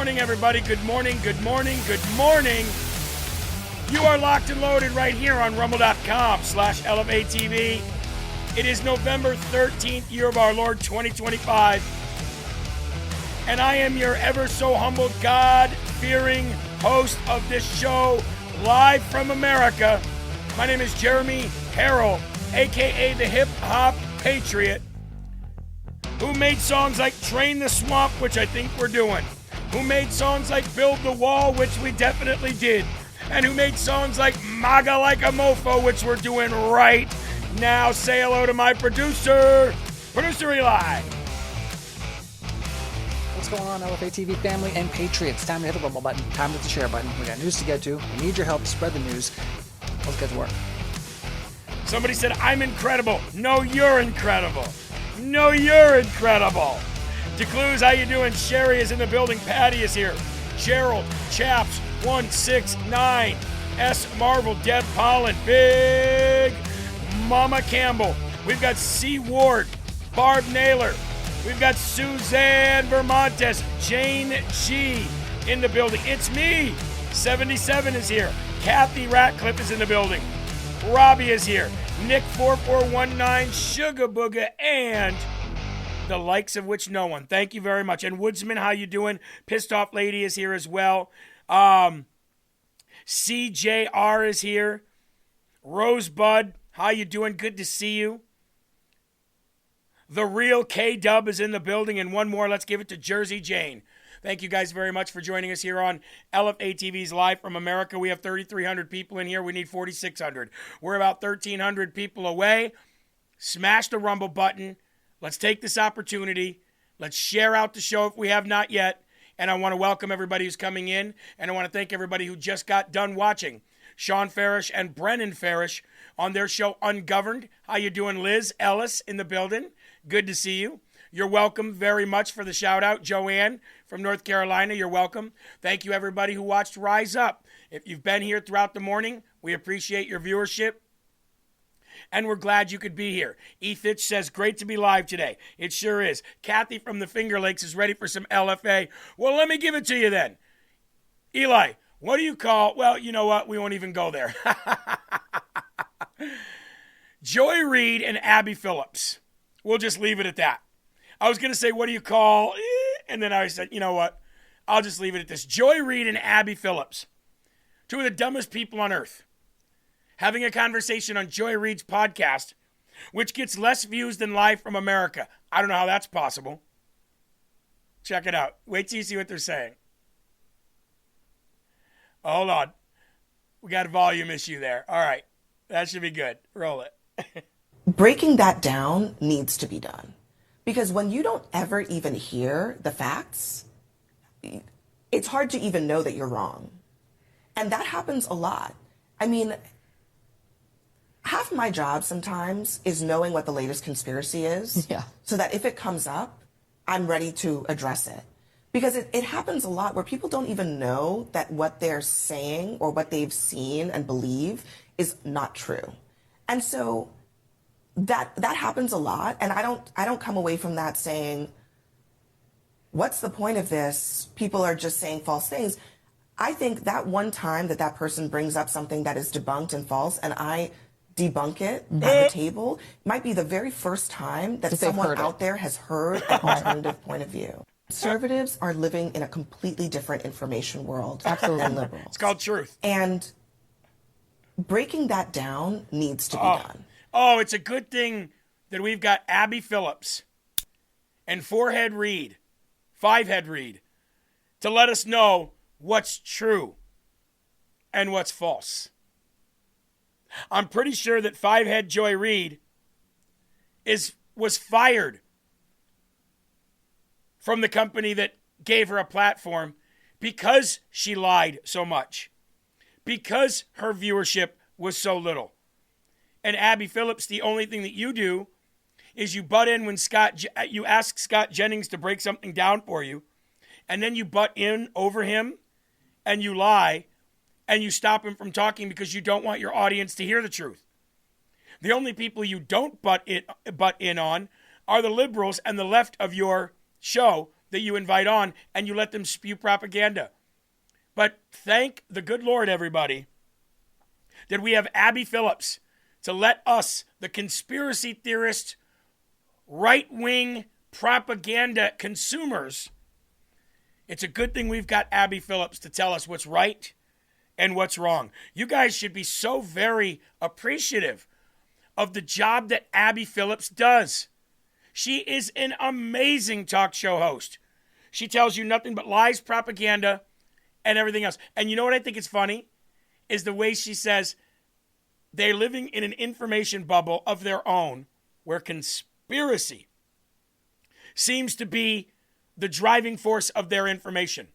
morning, everybody. Good morning, good morning, good morning. You are locked and loaded right here on rumble.com/LFATV. It is November 13th, year of our Lord 2025. And I am your ever so humble, God-fearing host of this show, live from America. My name is Jeremy Harrell, a.k.a. the Hip Hop Patriot, who made songs like Train the Swamp, which I think we're doing, who made songs like Build the Wall, which we definitely did, and who made songs like MAGA Like a Mofo, which we're doing right now. Say hello to my producer, Eli. What's going on, LFATV family and Patriots? Time to hit the rumble button. Time to hit the share button. We got news to get to. We need your help to spread the news. Let's get to work. Somebody said, I'm incredible. No, you're incredible. No, you're incredible. DeCluse, how you doing? Sherry is in the building. Patty is here. Gerald, Chaps, 169. S. Marvel, Deb Pollen, Big Mama Campbell. We've got C. Ward, Barb Naylor. We've got Suzanne Vermontes, Jane G in the building. It's me. 77 is here. Kathy Ratcliffe is in the building. Robbie is here. Nick 4419, Sugar Booger, and the likes of which no one. Thank you very much. And Woodsman, how you doing? Pissed Off Lady is here as well. CJR is here. Rosebud, how you doing? Good to see you. The real K-Dub is in the building. And one more, let's give it to Jersey Jane. Thank you guys very much for joining us here on LFATV's Live from America. We have 3,300 people in here. We need 4,600. We're about 1,300 people away. Smash the Rumble button. Let's take this opportunity. Let's share out the show if we have not yet. And I want to welcome everybody who's coming in. And I want to thank everybody who just got done watching Sean Farish and Brennan Farish on their show Ungoverned. How you doing, Liz Ellis in the building? Good to see you. You're welcome very much for the shout out. Joanne from North Carolina, you're welcome. Thank you, everybody who watched Rise Up. If you've been here throughout the morning, we appreciate your viewership. And we're glad you could be here. Ethich says, great to be live today. It sure is. Kathy from the Finger Lakes is ready for some LFA. Well, let me give it to you then. Eli, what do you call, well, you know what? We won't even go there. Joy Reid and Abby Phillips. We'll just leave it at that. I was going to say, what do you call? And then I said, you know what? I'll just leave it at this. Joy Reid and Abby Phillips, two of the dumbest people on earth, having a conversation on Joy Reid's podcast, which gets less views than Live from America. I don't know how that's possible. Check it out. Wait till you see what they're saying. Oh, hold on. We got a volume issue there. All right. That should be good. Roll it. Breaking that down needs to be done. Because when you don't ever even hear the facts, it's hard to even know that you're wrong. And that happens a lot. I mean, half my job sometimes is knowing what the latest conspiracy is. Yeah. So that if it comes up, I'm ready to address it. Because it happens a lot where people don't even know that what they're saying or what they've seen and believe is not true. And so that happens a lot, and I don't come away from that saying, what's the point of this? People are just saying false things. I think that one time that person brings up something that is debunked and false, and I debunk it at the table, might be the very first time that someone out there has heard an alternative point of view. Conservatives are living in a completely different information world than liberals. It's called truth. And breaking that down needs to be done. Oh, it's a good thing that we've got Abby Phillips and Five-Head Reid to let us know what's true and what's false. I'm pretty sure that Five-Head Joy Reid was fired from the company that gave her a platform because she lied so much, because her viewership was so little. And Abby Phillips, the only thing that you do is you butt in when you ask Scott Jennings to break something down for you, and then you butt in over him and you lie and you stop him from talking because you don't want your audience to hear the truth. The only people you don't butt in on are the liberals and the left of your show that you invite on and you let them spew propaganda. But thank the good Lord, everybody, that we have Abby Phillips to let us, the conspiracy theorists, right-wing propaganda consumers, it's a good thing we've got Abby Phillips to tell us what's right and what's wrong. You guys should be so very appreciative of the job that Abby Phillips does. She is an amazing talk show host. She tells you nothing but lies, propaganda, and everything else. And you know what I think is funny? Is the way she says they're living in an information bubble of their own where conspiracy seems to be the driving force of their information.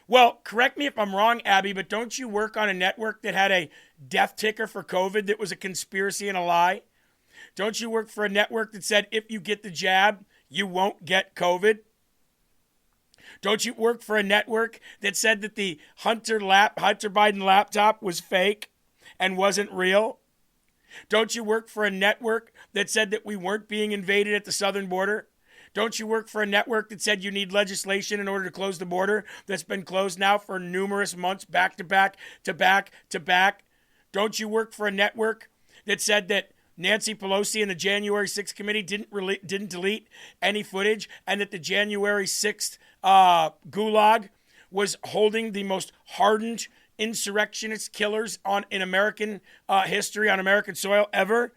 Well, correct me if I'm wrong, Abby, but don't you work on a network that had a death ticker for COVID that was a conspiracy and a lie? Don't you work for a network that said if you get the jab, you won't get COVID? Don't you work for a network that said that the Hunter Biden laptop was fake and wasn't real? Don't you work for a network that said that we weren't being invaded at the southern border? Don't you work for a network that said you need legislation in order to close the border that's been closed now for numerous months, back to back to back to back? Don't you work for a network that said that Nancy Pelosi and the January 6th committee didn't delete any footage, and that the January 6th gulag was holding the most hardened insurrectionist killers in American history, on American soil ever?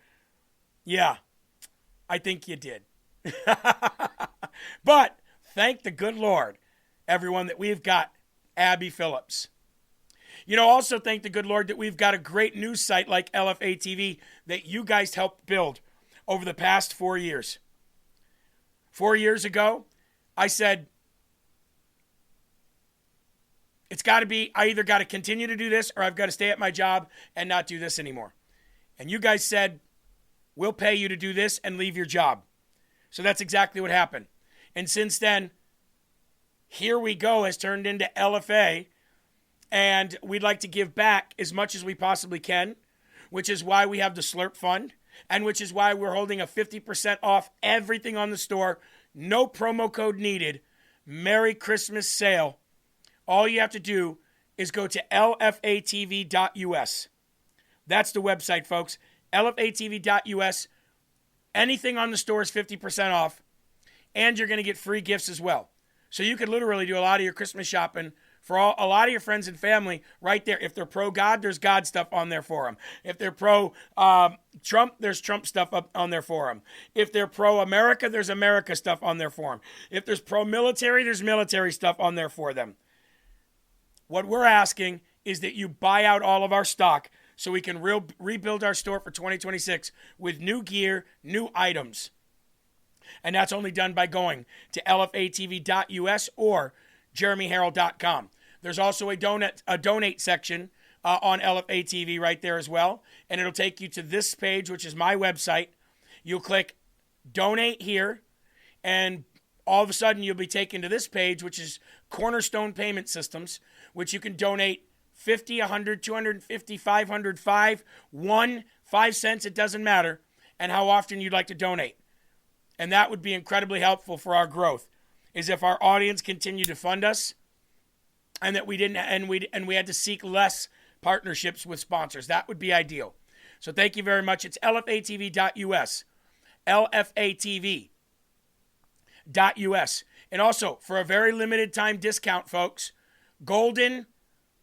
Yeah, I think you did. But thank the good Lord, everyone, that we've got Abby Phillips. You know, also thank the good Lord that we've got a great news site like LFA TV that you guys helped build over the past 4 years. 4 years ago, I said, it's got to be, I either got to continue to do this or I've got to stay at my job and not do this anymore. And you guys said, we'll pay you to do this and leave your job. So that's exactly what happened. And since then, Here We Go has turned into LFA, and we'd like to give back as much as we possibly can, which is why we have the Slurp Fund, and which is why we're holding a 50% off everything on the store. No promo code needed. Merry Christmas sale. All you have to do is go to lfatv.us. That's the website, folks. lfatv.us. Anything on the store is 50% off, and you're going to get free gifts as well. So you could literally do a lot of your Christmas shopping for a lot of your friends and family right there. If they're pro-God, there's God stuff on there for them. If they're pro-Trump, there's Trump stuff up on there for them. If they're pro-America, there's America stuff on there for them. If there's pro-military, there's military stuff on there for them. What we're asking is that you buy out all of our stock so we can rebuild our store for 2026 with new gear, new items. And that's only done by going to lfatv.us or jeremyharrell.com. There's also a donate section on LFA TV right there as well. And it'll take you to this page, which is my website. You'll click donate here, and all of a sudden you'll be taken to this page, which is Cornerstone Payment Systems, which you can donate 50, 100, 250, 500, 5, 1, 5 cents, it doesn't matter, and how often you'd like to donate. And that would be incredibly helpful for our growth, is if our audience continued to fund us, and that we didn't, and we had to seek less partnerships with sponsors. That would be ideal. So thank you very much. It's lfatv.us, lfatv.us. And also, for a very limited time discount, folks, Golden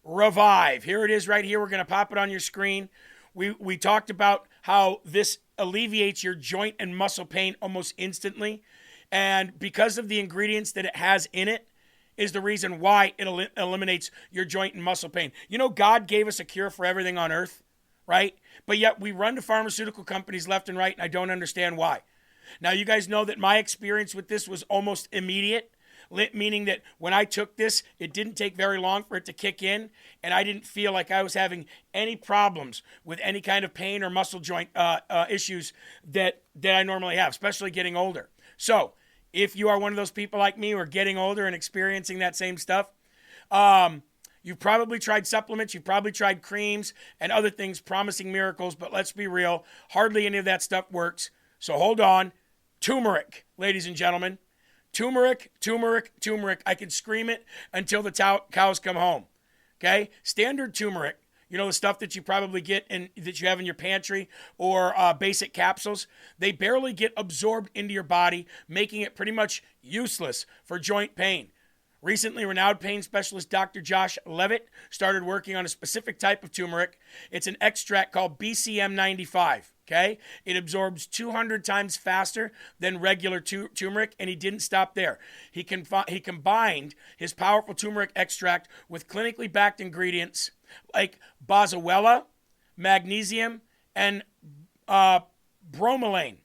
Revive. Here it is right here. We're going to pop it on your screen. We talked about how this alleviates your joint and muscle pain almost instantly. And because of the ingredients that it has in it is the reason why it eliminates your joint and muscle pain. You know, God gave us a cure for everything on earth, right? But yet we run to pharmaceutical companies left and right, and I don't understand why. Now, you guys know that my experience with this was almost immediate, meaning that when I took this, it didn't take very long for it to kick in, and I didn't feel like I was having any problems with any kind of pain or muscle joint issues that I normally have, especially getting older. So if you are one of those people like me who are getting older and experiencing that same stuff, you've probably tried supplements, you've probably tried creams and other things promising miracles, but let's be real, hardly any of that stuff works. So hold on. Turmeric, ladies and gentlemen. Turmeric, turmeric, turmeric. I can scream it until the cows come home. Okay? Standard turmeric, the stuff that you probably get and that you have in your pantry or basic capsules, they barely get absorbed into your body, making it pretty much useless for joint pain. Recently, renowned pain specialist Dr. Josh Levitt started working on a specific type of turmeric. It's an extract called BCM 95. Okay? It absorbs 200 times faster than regular turmeric, and he didn't stop there. He combined his powerful turmeric extract with clinically backed ingredients like boswellia, magnesium, and bromelain.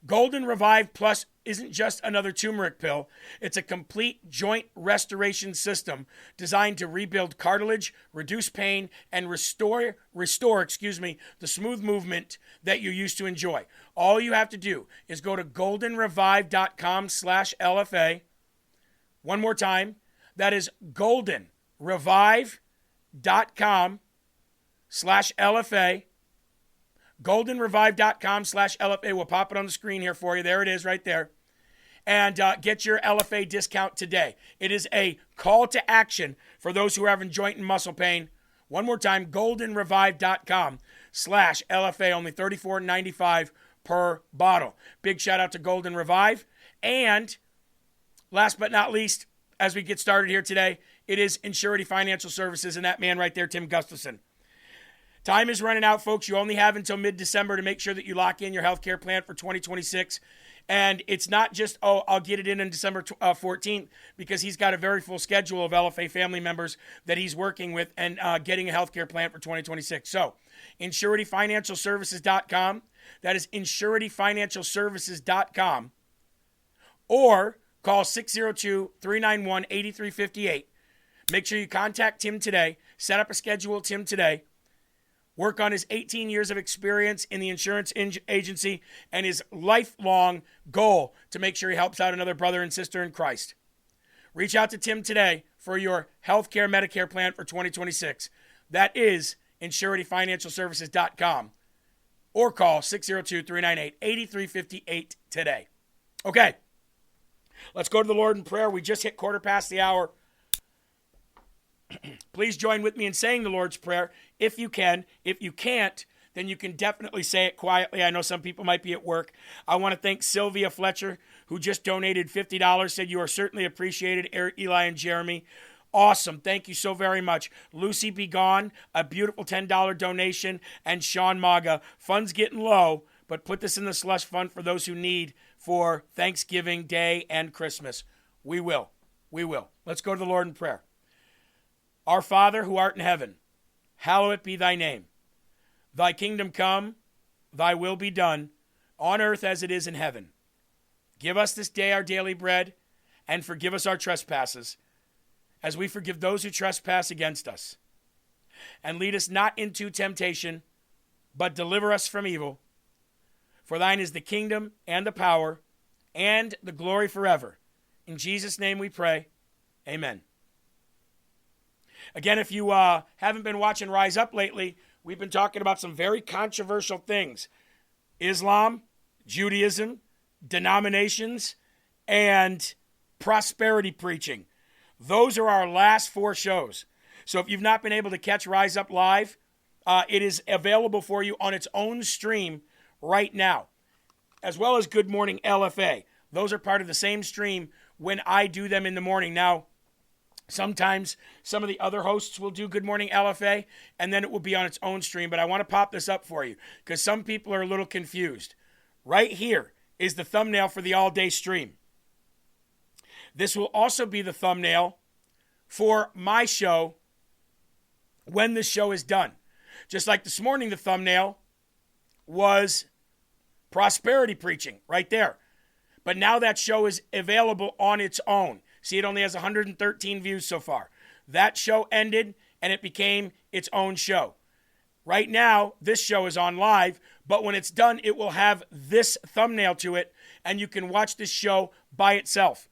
Golden Revive Plus isn't just another turmeric pill. It's a complete joint restoration system designed to rebuild cartilage, reduce pain, and restore the smooth movement that you used to enjoy. All you have to do is go to goldenrevive.com/LFA. One more time. That is goldenrevive.com/LFA. goldenrevive.com/LFA. We'll pop it on the screen here for you. There it is right there. And get your LFA discount today. It is a call to action for those who are having joint and muscle pain. One more time, goldenrevive.com/LFA. Only $34.95 per bottle. Big shout out to Golden Revive. And last but not least, as we get started here today, it is Insurity Financial Services and that man right there, Tim Gustafson. Time is running out, folks. You only have until mid-December to make sure that you lock in your healthcare plan for 2026. And it's not just, I'll get it in December 14th, because he's got a very full schedule of LFA family members that he's working with and getting a healthcare plan for 2026. So, insurityfinancialservices.com. That is insurityfinancialservices.com. Or call 602-391-8358. Make sure you contact Tim today. Set up a schedule with Tim today. Work on his 18 years of experience in the insurance agency and his lifelong goal to make sure he helps out another brother and sister in Christ. Reach out to Tim today for your healthcare Medicare plan for 2026. That is insurityfinancialservices.com. Or call 602-398-8358 today. Okay, let's go to the Lord in prayer. We just hit 1:15 the hour. Please join with me in saying the Lord's Prayer if you can. If you can't, then you can definitely say it quietly. I know some people might be at work. I want to thank Sylvia Fletcher, who just donated $50, said you are certainly appreciated, Eli and Jeremy. Awesome. Thank you so very much. Lucy Be Gone, a beautiful $10 donation, and Sean Maga. Funds getting low, but put this in the slush fund for those who need for Thanksgiving Day and Christmas. We will. We will. Let's go to the Lord in prayer. Our Father, who art in heaven, hallowed be thy name. Thy kingdom come, thy will be done, on earth as it is in heaven. Give us this day our daily bread, and forgive us our trespasses, as we forgive those who trespass against us. And lead us not into temptation, but deliver us from evil. For thine is the kingdom, and the power, and the glory forever. In Jesus' name we pray. Amen. Again, if you haven't been watching Rise Up lately, we've been talking about some very controversial things. Islam, Judaism, denominations, and prosperity preaching. Those are our last 4 shows. So if you've not been able to catch Rise Up live, it is available for you on its own stream right now, as well as Good Morning LFA. Those are part of the same stream when I do them in the morning. Now, sometimes some of the other hosts will do Good Morning LFA, and then it will be on its own stream. But I want to pop this up for you because some people are a little confused. Right here is the thumbnail for the all-day stream. This will also be the thumbnail for my show when the show is done. Just like this morning, the thumbnail was prosperity preaching right there. But now that show is available on its own. See, it only has 113 views so far. That show ended, and it became its own show. Right now, this show is on live, but when it's done, it will have this thumbnail to it, and you can watch this show by itself.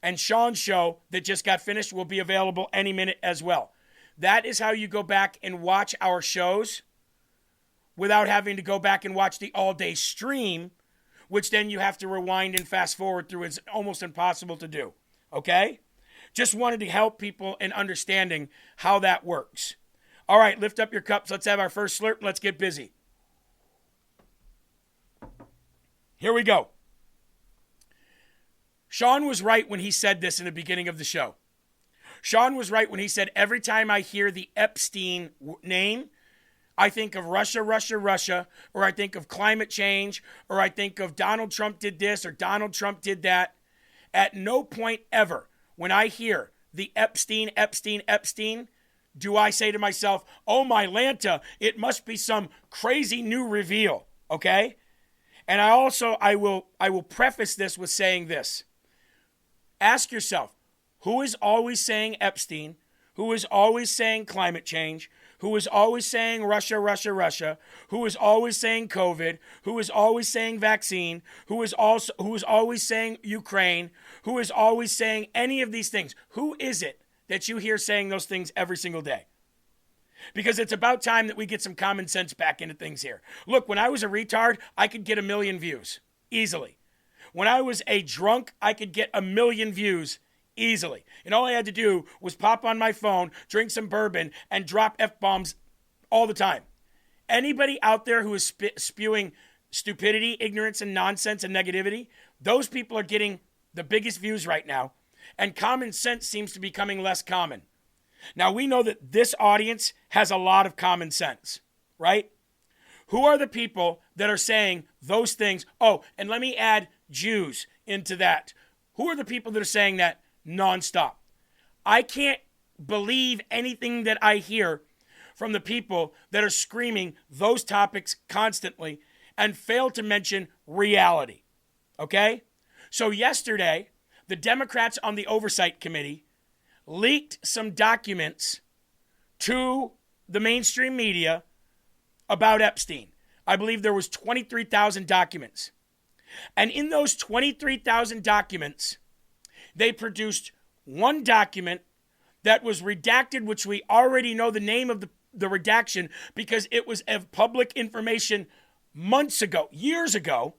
And Sean's show that just got finished will be available any minute as well. That is how you go back and watch our shows without having to go back and watch the all-day stream, which then you have to rewind and fast forward through. It's almost impossible to do. Okay? Just wanted to help people in understanding how that works. All right, lift up your cups. Let's have our first slurp. Let's get busy. Here we go. Sean was right when he said this in the beginning of the show. Sean was right when he said, every time I hear the Epstein name, I think of Russia, Russia, Russia, or I think of climate change, or I think of Donald Trump did this, or Donald Trump did that. At no point ever, when I hear the Epstein, do I say to myself, oh my Lanta, it must be some crazy new reveal, okay? And I will preface this with saying this. Ask yourself, who is always saying Epstein? Who is always saying climate change? Who is always saying Russia, Russia, Russia? Who is always saying COVID? Who is always saying vaccine? Who is always saying Ukraine? Who is always saying any of these things? Who is it that you hear saying those things every single day? Because it's about time that we get some common sense back into things here. Look, when I was a retard, I could get 1 million views easily. When I was a drunk, I could get 1 million views easily. And all I had to do was pop on my phone, drink some bourbon, and drop F-bombs all the time. Anybody out there who is spewing stupidity, ignorance, and nonsense and negativity, those people are getting the biggest views right now. And common sense seems to be becoming less common. Now, we know that this audience has a lot of common sense, right? Who are the people that are saying those things? Oh, and let me add Jews into that. Who are the people that are saying that nonstop? I can't believe anything that I hear from the people that are screaming those topics constantly and fail to mention reality, okay? So yesterday, the Democrats on the Oversight Committee leaked some documents to the mainstream media about Epstein. I believe there was 23,000 documents. And in those 23,000 documents, they produced one document that was redacted, which we already know the name of the redaction because it was of public information months ago, years ago.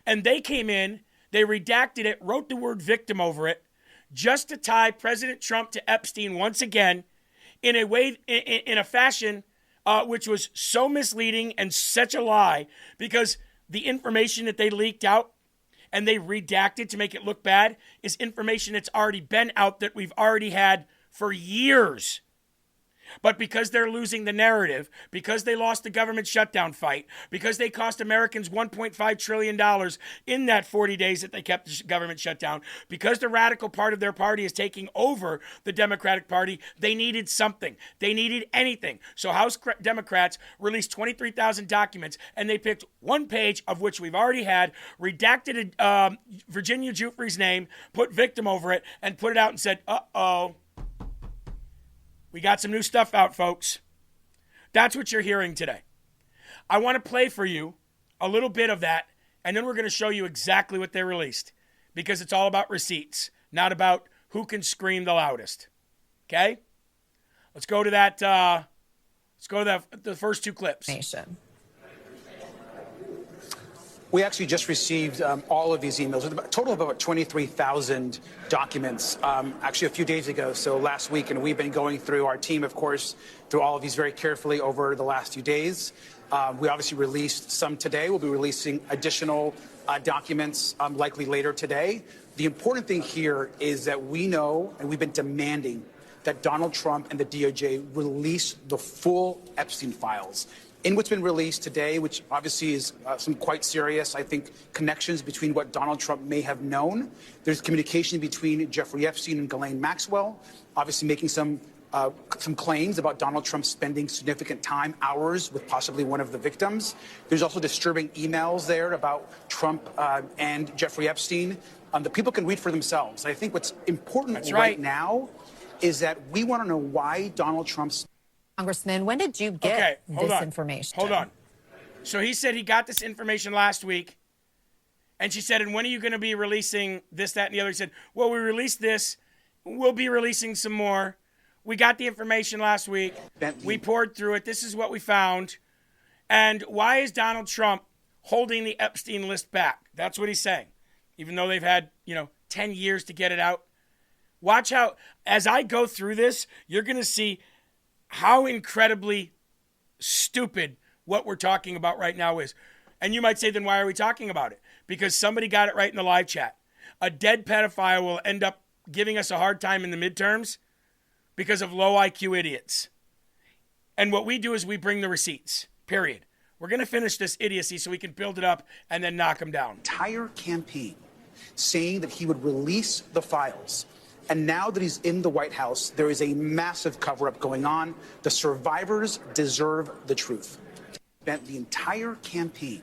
And they came in, they redacted it, wrote the word victim over it, just to tie President Trump to Epstein once again in a way, in a fashion which was so misleading and such a lie, because the information that they leaked out and they redacted to make it look bad is information that's already been out that we've already had for years. But because they're losing the narrative, because they lost the government shutdown fight, because they cost Americans $1.5 trillion in that 40 days that they kept the government shut down, because the radical part of their party is taking over the Democratic Party, they needed something. They needed anything. So House Democrats released 23,000 documents, and they picked one page, of which we've already had, redacted Virginia Giuffre's name, put victim over it, and put it out and said, uh-oh. We got some new stuff out, folks. That's what you're hearing today. I want to play for you a little bit of that, and then we're going to show you exactly what they released, because it's all about receipts, not about who can scream the loudest. Okay? Let's go to that. The first two clips. Nation. We actually just received all of these emails, with a total of about 23,000 documents, actually a few days ago, so last week, and we've been going through, our team, of course, through all of these very carefully over the last few days. We obviously released some today. We'll be releasing additional documents likely later today. The important thing here is that we know, and we've been demanding, that Donald Trump and the DOJ release the full Epstein files. In what's been released today, which obviously is some quite serious, I think, connections between what Donald Trump may have known. There's communication between Jeffrey Epstein and Ghislaine Maxwell, obviously making some claims about Donald Trump spending significant time, hours, with possibly one of the victims. There's also disturbing emails there about Trump and Jeffrey Epstein. The people can read for themselves. I think what's important right now is that we want to know why Donald Trump's... Congressman, when did you get this information? Hold on. So he said he got this information last week. And she said, and when are you going to be releasing this, that, and the other? He said, well, we released this. We'll be releasing some more. We got the information last week. We poured through it. This is what we found. And why is Donald Trump holding the Epstein list back. That's what he's saying. Even though they've had, 10 years to get it out. Watch how, as I go through this, you're going to see how incredibly stupid what we're talking about right now is. And you might say, then why are we talking about it? Because somebody got it right in the live chat. A dead pedophile will end up giving us a hard time in the midterms because of low IQ idiots. And what we do is we bring the receipts, period. We're going to finish this idiocy so we can build it up and then knock them down. Entire campaign saying that he would release the files. And now that he's in the White House, there is a massive cover-up going on. The survivors deserve the truth. Spent the entire campaign.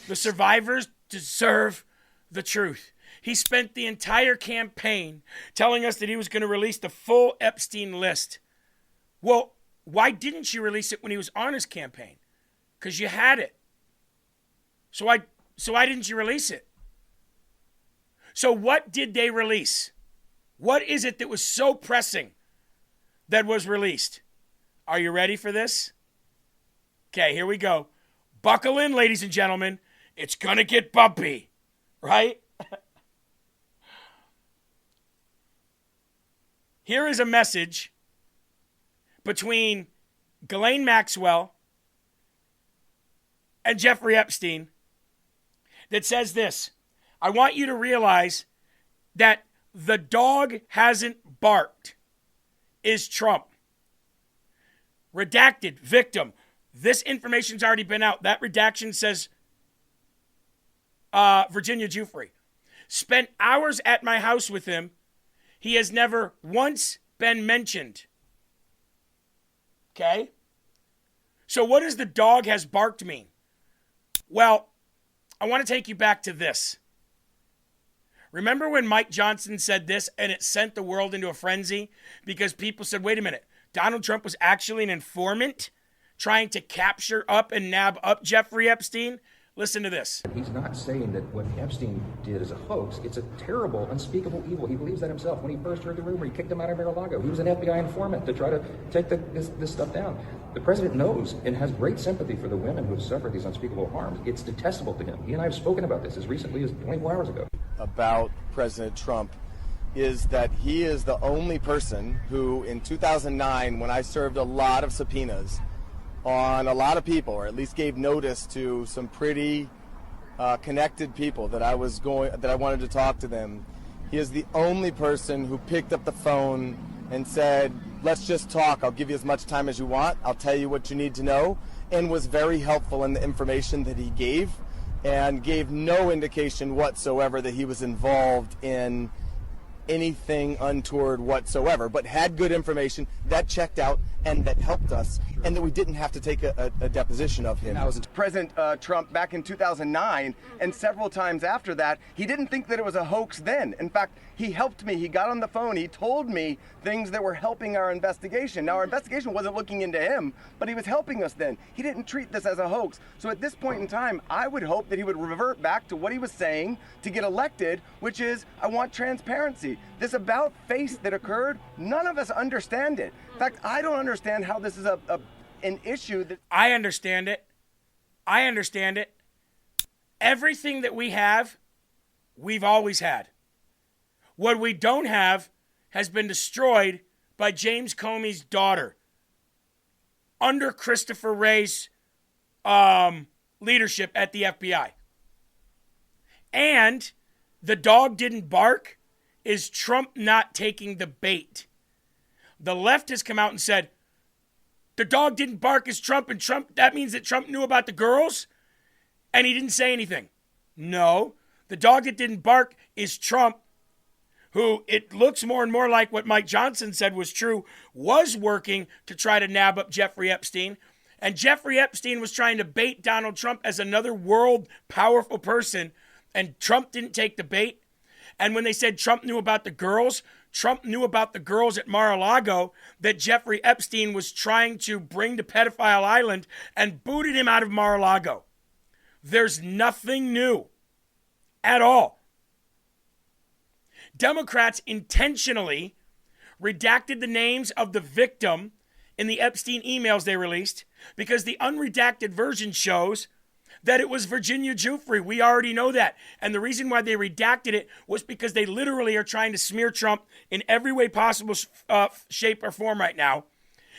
The survivors deserve the truth. He spent the entire campaign telling us that he was going to release the full Epstein list. Well, why didn't you release it when he was on his campaign? Because you had it. So why didn't you release it? So what did they release? What is it that was so pressing that was released? Are you ready for this? Okay, here we go. Buckle in, ladies and gentlemen. It's going to get bumpy, right? Here is a message between Ghislaine Maxwell and Jeffrey Epstein that says this. I want you to realize that the dog hasn't barked is Trump. Redacted, victim. This information's already been out. That redaction says Virginia Giuffre. Spent hours at my house with him. He has never once been mentioned. Okay? So what does the dog has barked mean? Well, I want to take you back to this. Remember when Mike Johnson said this and it sent the world into a frenzy? Because people said, wait a minute, Donald Trump was actually an informant trying to capture up and nab up Jeffrey Epstein? Listen to this. He's not saying that what Epstein did is a hoax. It's a terrible, unspeakable evil. He believes that himself. When he first heard the rumor, he kicked him out of Mar-a-Lago. He was an FBI informant to try to take this stuff down. The president knows and has great sympathy for the women who have suffered these unspeakable harms. It's detestable to him. He and I have spoken about this as recently as 24 hours ago. About President Trump is that he is the only person who, in 2009, when I served a lot of subpoenas on a lot of people, or at least gave notice to some pretty connected people that I wanted to talk to them, he is the only person who picked up the phone and said, let's just talk. I'll give you as much time as you want. I'll tell you what you need to know, and was very helpful in the information that he gave, and gave no indication whatsoever that he was involved in anything untoward whatsoever, but had good information that checked out and that helped us, and that we didn't have to take a deposition of him. President Trump back in 2009 and several times after that, he didn't think that it was a hoax then. In fact, he helped me. He got on the phone. He told me things that were helping our investigation. Now, our investigation wasn't looking into him, but he was helping us then. He didn't treat this as a hoax. So at this point in time, I would hope that he would revert back to what he was saying to get elected, which is, I want transparency. This about face that occurred, none of us understand it. In fact, I don't understand how this is an issue that... I understand it. I understand it. Everything that we have, we've always had. What we don't have has been destroyed by James Comey's daughter under Christopher Wray's leadership at the FBI. And the dog didn't bark is Trump not taking the bait. The left has come out and said, the dog didn't bark as Trump, and that means that Trump knew about the girls and he didn't say anything. No, the dog that didn't bark is Trump, who it looks more and more like what Mike Johnson said was true, was working to try to nab up Jeffrey Epstein. And Jeffrey Epstein was trying to bait Donald Trump as another world powerful person, and Trump didn't take the bait. And when they said Trump knew about the girls, Trump knew about the girls at Mar-a-Lago that Jeffrey Epstein was trying to bring to Pedophile Island and booted him out of Mar-a-Lago. There's nothing new at all. Democrats intentionally redacted the names of the victim in the Epstein emails they released because the unredacted version shows that it was Virginia Giuffre. We already know that. And the reason why they redacted it was because they literally are trying to smear Trump in every way possible, shape, or form right now.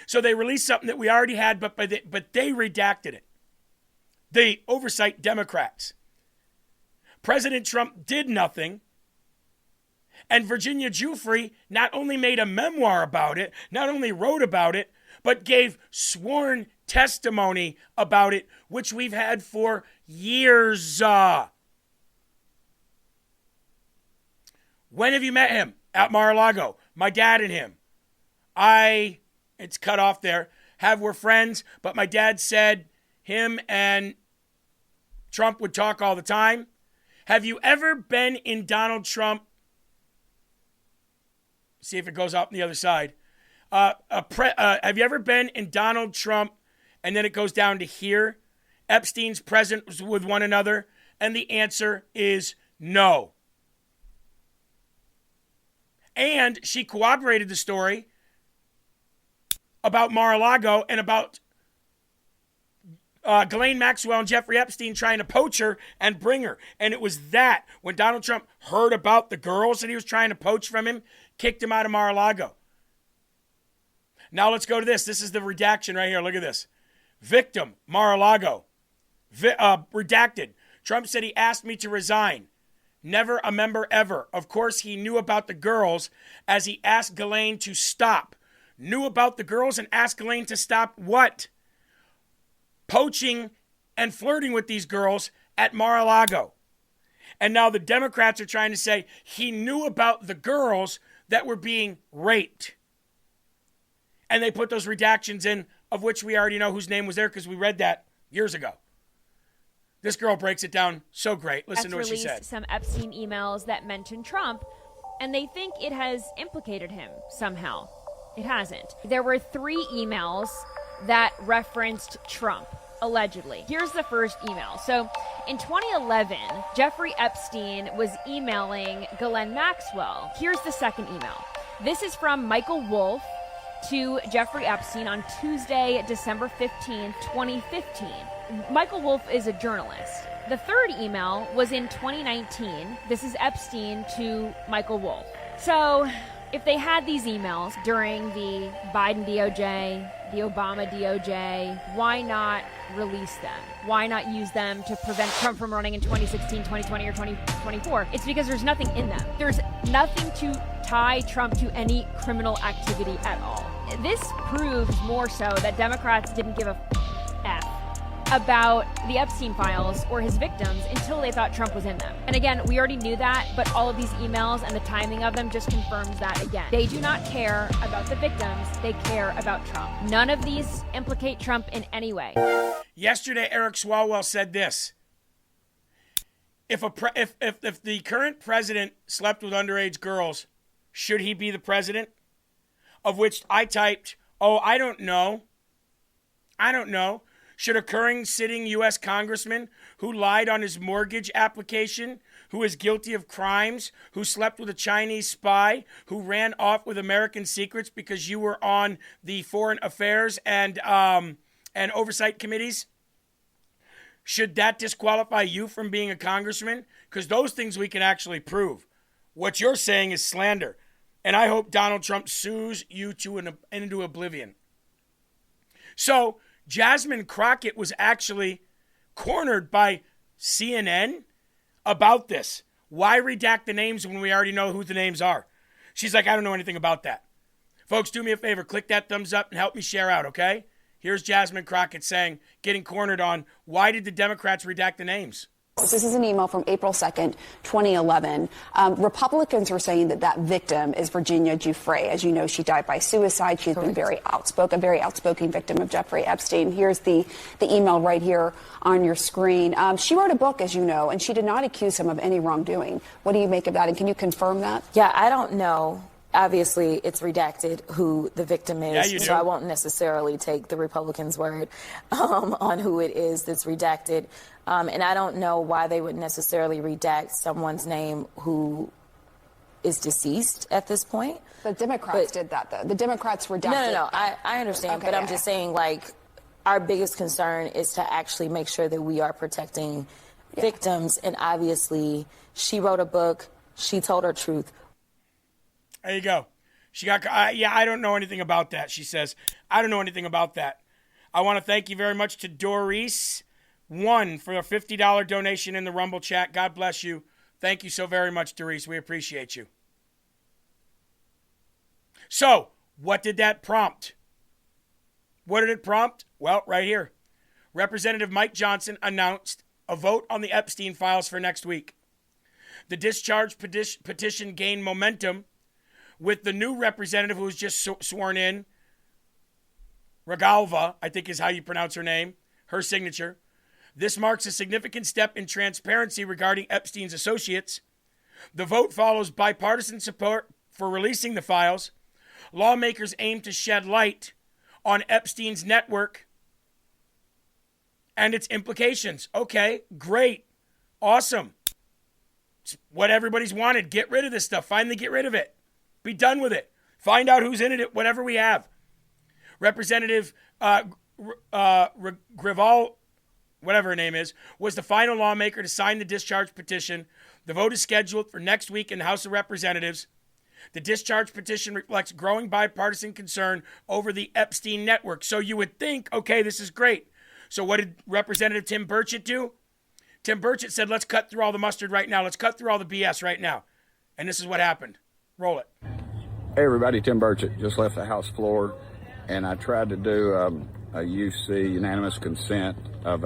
So they released something that we already had, but they redacted it. The oversight Democrats. President Trump did nothing. And Virginia Giuffre not only made a memoir about it, not only wrote about it, but gave sworn testimony about it, which we've had for years. When have you met him? At Mar-a-Lago. My dad and him. It's cut off there, we're friends, but my dad said him and Trump would talk all the time. Have you ever been in Donald Trump? See if it goes up on the other side. Have you ever been in Donald Trump, and then it goes down to here, Epstein's present with one another? And the answer is no. And she corroborated the story about Mar-a-Lago and about Ghislaine Maxwell and Jeffrey Epstein trying to poach her and bring her. And it was that, when Donald Trump heard about the girls that he was trying to poach from him, kicked him out of Mar-a-Lago. Now let's go to this. This is the redaction right here. Look at this. Victim, Mar-a-Lago. Redacted. Trump said he asked me to resign. Never a member ever. Of course, he knew about the girls as he asked Ghislaine to stop. Knew about the girls and asked Ghislaine to stop what? Poaching and flirting with these girls at Mar-a-Lago. And now the Democrats are trying to say he knew about the girls that were being raped. And they put those redactions in, of which we already know whose name was there because we read that years ago. This girl breaks it down so great. Listen to what she said. Some Epstein emails that mention Trump, and they think it has implicated him somehow. It hasn't. There were 3 emails that referenced Trump, allegedly. Here's the first email. So in 2011, Jeffrey Epstein was emailing Ghislaine Maxwell. Here's the second email. This is from Michael Wolff to Jeffrey Epstein on Tuesday, December 15, 2015. Michael Wolff is a journalist. The third email was in 2019. This is Epstein to Michael Wolff. So if they had these emails during the Biden DOJ, the Obama DOJ, why not release them? Why not use them to prevent Trump from running in 2016, 2020, or 2024? It's because there's nothing in them. There's nothing to tie Trump to any criminal activity at all. This proves more so that Democrats didn't give a F about the Epstein files or his victims until they thought Trump was in them. And again, we already knew that, but all of these emails and the timing of them just confirms that again. They do not care about the victims, they care about Trump. None of these implicate Trump in any way. Yesterday, Eric Swalwell said this. If the current president slept with underage girls, should he be the president? Of which I typed, I don't know. Should a current sitting U.S. congressman who lied on his mortgage application, who is guilty of crimes, who slept with a Chinese spy, who ran off with American secrets because you were on the foreign affairs and oversight committees, should that disqualify you from being a congressman? Because those things we can actually prove. What you're saying is slander. And I hope Donald Trump sues you into oblivion. So Jasmine Crockett was actually cornered by CNN about this. Why redact the names when we already know who the names are? She's like, I don't know anything about that. Folks, do me a favor. Click that thumbs up and help me share out, okay? Here's Jasmine Crockett saying, getting cornered on, why did the Democrats redact the names? This is an email from April 2nd, 2011. Republicans are saying that victim is Virginia Giuffre. As you know, she died by suicide. She's been very outspoken victim of Jeffrey Epstein. Here's the email right here on your screen. She wrote a book, as you know, and she did not accuse him of any wrongdoing. What do you make of that? And can you confirm that? Yeah, I don't know. Obviously, it's redacted who the victim is, yeah, you do. So I won't necessarily take the Republicans' word on who it is that's redacted. And I don't know why they would necessarily redact someone's name who is deceased at this point. The Democrats did that, though. The Democrats redacted. No. I understand, okay, but I'm just saying, like, our biggest concern is to actually make sure that we are protecting victims. And obviously, she wrote a book. She told her truth. There you go. She got, I don't know anything about that, she says. I don't know anything about that. I want to thank you very much to Doris, one, for a $50 donation in the Rumble chat. God bless you. Thank you so very much, Doris. We appreciate you. So, what did that prompt? What did it prompt? Well, right here. Representative Mike Johnson announced a vote on the Epstein files for next week. The discharge petition gained momentum with the new representative who was just sworn in, Regalva, I think is how you pronounce her name, her signature. This marks a significant step in transparency regarding Epstein's associates. The vote follows bipartisan support for releasing the files. Lawmakers aim to shed light on Epstein's network and its implications. Okay, great, awesome. It's what everybody's wanted. Get rid of this stuff. Finally get rid of it. Be done with it. Find out who's in it, whatever we have. Representative Grival, whatever her name is, was the final lawmaker to sign the discharge petition. The vote is scheduled for next week in the House of Representatives. The discharge petition reflects growing bipartisan concern over the Epstein network. So you would think, okay, this is great. So what did Representative Tim Burchett do? Tim Burchett said, let's cut through all the mustard right now. Let's cut through all the BS right now. And this is what happened. Roll it. Hey, everybody. Tim Burchett just left the House floor, and I tried to do a UC unanimous consent of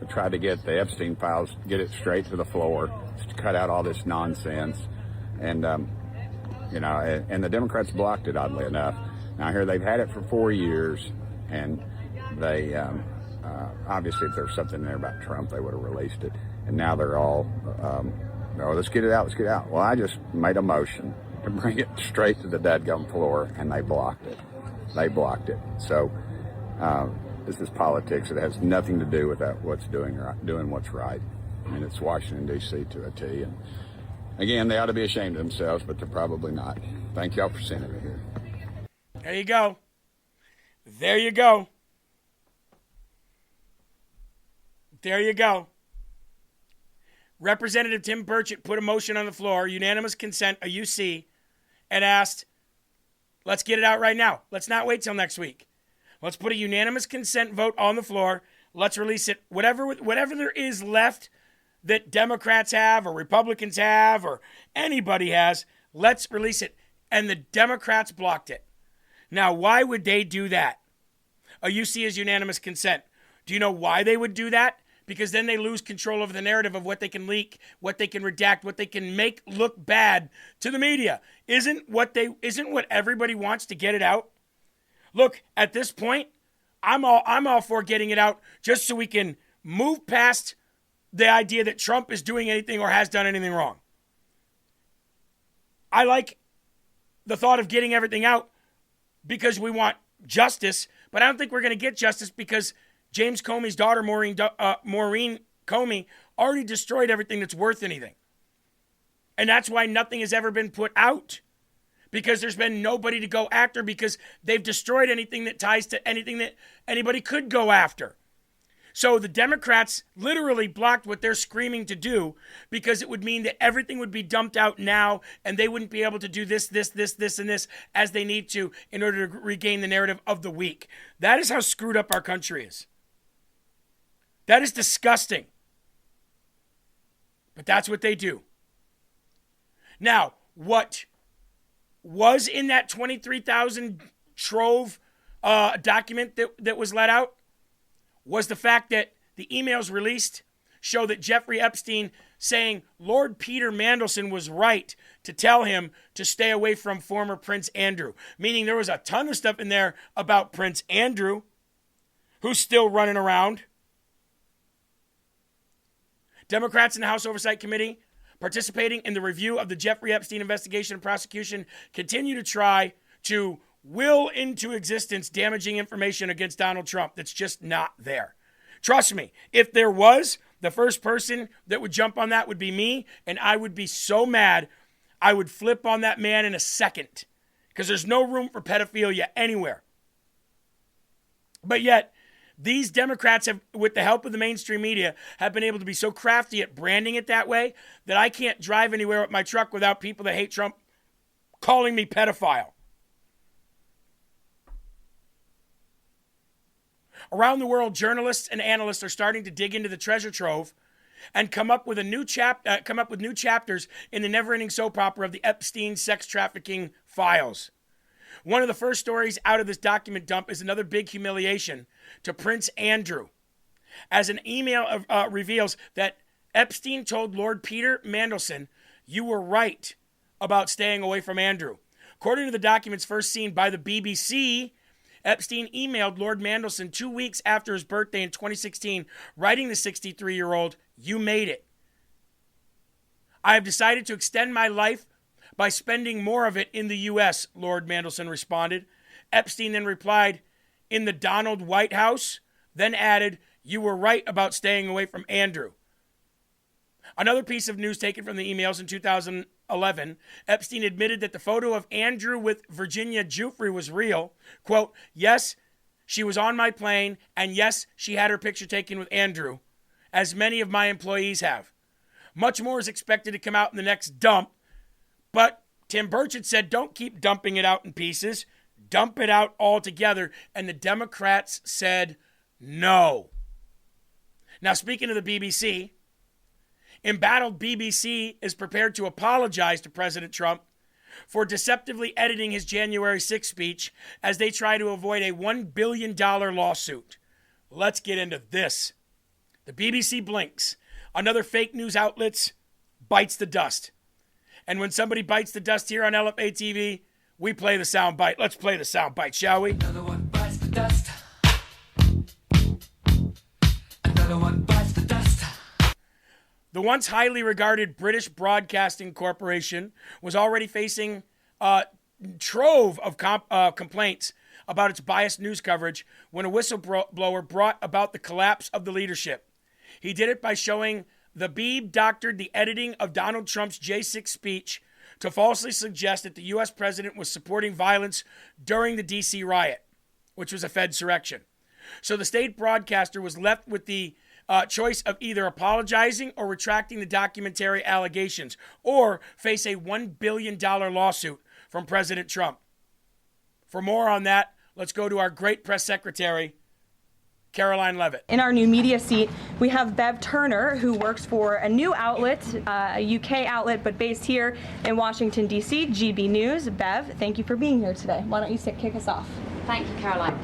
tried to get the Epstein files, get it straight to the floor, just to cut out all this nonsense. And, and the Democrats blocked it, oddly enough. Now, here they've had it for 4 years, and they obviously, if there was something there about Trump, they would have released it. And now they're all, let's get it out, let's get it out. Well, I just made a motion to bring it straight to the dadgum floor, and they blocked it. They blocked it. So this is politics. It has nothing to do with that, doing what's right. I mean, it's Washington, D.C. to a T. And again, they ought to be ashamed of themselves, but they're probably not. Thank y'all for sending me here. There you go. There you go. There you go. Representative Tim Burchett put a motion on the floor, unanimous consent, a UC, and asked, let's get it out right now. Let's not wait till next week. Let's put a unanimous consent vote on the floor. Let's release it. Whatever there is left that Democrats have or Republicans have or anybody has, let's release it. And the Democrats blocked it. Now, why would they do that? A UC is unanimous consent. Do you know why they would do that? Because then they lose control of the narrative of what they can leak, what they can redact, what they can make look bad to the media. Isn't what everybody wants to get it out? Look, at this point, I'm all for getting it out just so we can move past the idea that Trump is doing anything or has done anything wrong. I like the thought of getting everything out because we want justice, but I don't think we're going to get justice because James Comey's daughter, Maureen Comey, already destroyed everything that's worth anything. And that's why nothing has ever been put out. Because there's been nobody to go after because they've destroyed anything that ties to anything that anybody could go after. So the Democrats literally blocked what they're screaming to do because it would mean that everything would be dumped out now and they wouldn't be able to do this, and this as they need to in order to regain the narrative of the week. That is how screwed up our country is. That is disgusting. But that's what they do. Now, what was in that 23,000 trove document that was let out was the fact that the emails released show that Jeffrey Epstein saying Lord Peter Mandelson was right to tell him to stay away from former Prince Andrew. Meaning there was a ton of stuff in there about Prince Andrew, who's still running around. Democrats in the House Oversight Committee participating in the review of the Jeffrey Epstein investigation and prosecution continue to try to will into existence damaging information against Donald Trump that's just not there. Trust me, if there was, the first person that would jump on that would be me, and I would be so mad, I would flip on that man in a second because there's no room for pedophilia anywhere. But yet, These Democrats have, with the help of the mainstream media, have been able to be so crafty at branding it that way that I can't drive anywhere with my truck without people that hate Trump calling me pedophile. Around the world, journalists and analysts are starting to dig into the treasure trove and come up with new chapters in the never-ending soap opera of the Epstein sex trafficking files. One of the first stories out of this document dump is another big humiliation to Prince Andrew, as an email reveals that Epstein told Lord Peter Mandelson, "You were right about staying away from Andrew." According to the documents first seen by the BBC, Epstein emailed Lord Mandelson 2 weeks after his birthday in 2016, writing the 63-year-old, "You made it. I have decided to extend my life by spending more of it in the U.S., Lord Mandelson responded. Epstein then replied, "In the Donald White House," then added, "You were right about staying away from Andrew." Another piece of news taken from the emails in 2011, Epstein admitted that the photo of Andrew with Virginia Giuffre was real. Quote, "Yes, she was on my plane, and yes, she had her picture taken with Andrew, as many of my employees have. Much more is expected to come out in the next dump, but Tim Burchett said don't keep dumping it out in pieces, dump it out altogether," and the Democrats said no. Now, speaking of the BBC, embattled BBC is prepared to apologize to President Trump for deceptively editing his January 6th speech as they try to avoid a $1 billion lawsuit. Let's get into this. The BBC blinks. Another fake news outlet bites the dust. And when somebody bites the dust here on LFA TV, we play the sound bite. Let's play the sound bite, shall we? Another one bites the dust. Another one bites the dust. The once highly regarded British Broadcasting Corporation was already facing a trove of complaints about its biased news coverage when a whistleblower brought about the collapse of the leadership. He did it by showing the Beeb doctored the editing of Donald Trump's J6 speech to falsely suggest that the U.S. president was supporting violence during the D.C. riot, which was a Fedsurrection. So the state broadcaster was left with the choice of either apologizing or retracting the documentary allegations, or face a $1 billion lawsuit from President Trump. For more on that, let's go to our great press secretary, Caroline Levitt. In our new media seat, we have Bev Turner, who works for a new outlet, a UK outlet, but based here in Washington, D.C., GB News. Bev, thank you for being here today. Why don't you kick us off? Thank you, Caroline.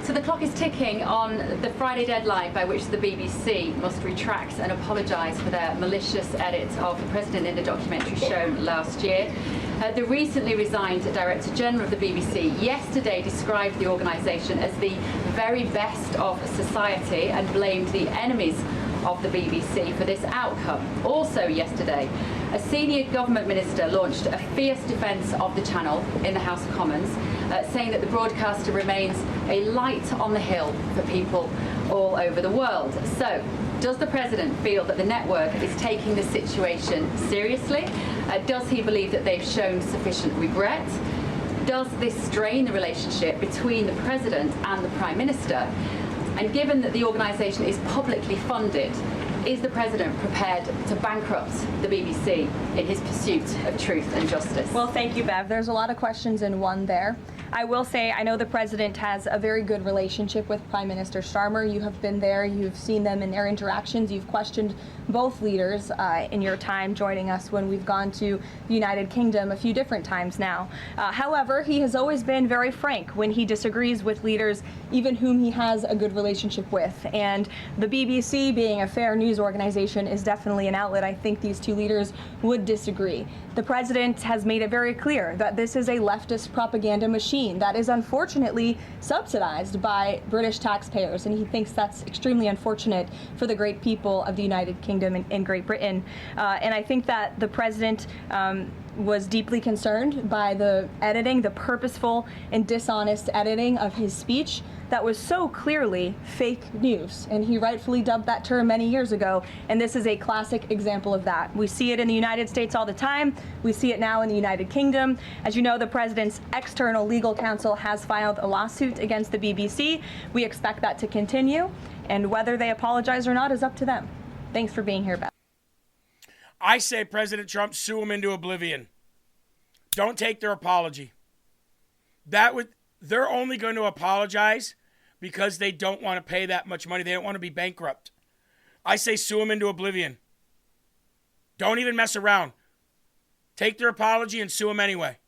So the clock is ticking on the Friday deadline by which the BBC must retract and apologise for their malicious edit of the president in the documentary shown last year. The recently resigned Director General of the BBC yesterday described the organisation as the very best of society and blamed the enemies of the BBC for this outcome. Also yesterday, a senior government minister launched a fierce defence of the channel in the House of Commons, saying that the broadcaster remains a light on the hill for people all over the world. So, does the president feel that the network is taking the situation seriously? Does he believe that they've shown sufficient regret? Does this strain the relationship between the president and the prime minister? And given that the organisation is publicly funded, is the president prepared to bankrupt the BBC in his pursuit of truth and justice? Well, thank you, Bev. There's a lot of questions in one there. I will say I know the president has a very good relationship with Prime Minister Starmer. You have been there. You've seen them in their interactions. You've questioned both leaders in your time joining us when we've gone to the United Kingdom a few different times now. However, he has always been very frank when he disagrees with leaders, even whom he has a good relationship with. And the BBC, being a fair news organization, is definitely an outlet I think these two leaders would disagree. The president has made it very clear that this is a leftist propaganda machine that is unfortunately subsidized by British taxpayers, and he thinks that's extremely unfortunate for the great people of the United Kingdom and Great Britain. And I think that the president was deeply concerned by the editing, the purposeful and dishonest editing of his speech that was so clearly fake news. And he rightfully dubbed that term many years ago. And this is a classic example of that. We see it in the United States all the time. We see it now in the United Kingdom. As you know, the president's external legal counsel has filed a lawsuit against the BBC. We expect that to continue. And whether they apologize or not is up to them. Thanks for being here, Beth. I say President Trump, sue him into oblivion. Don't take their apology. They're only going to apologize because they don't want to pay that much money. They don't want to be bankrupt. I say sue him into oblivion. Don't even mess around. Take their apology and sue him anyway.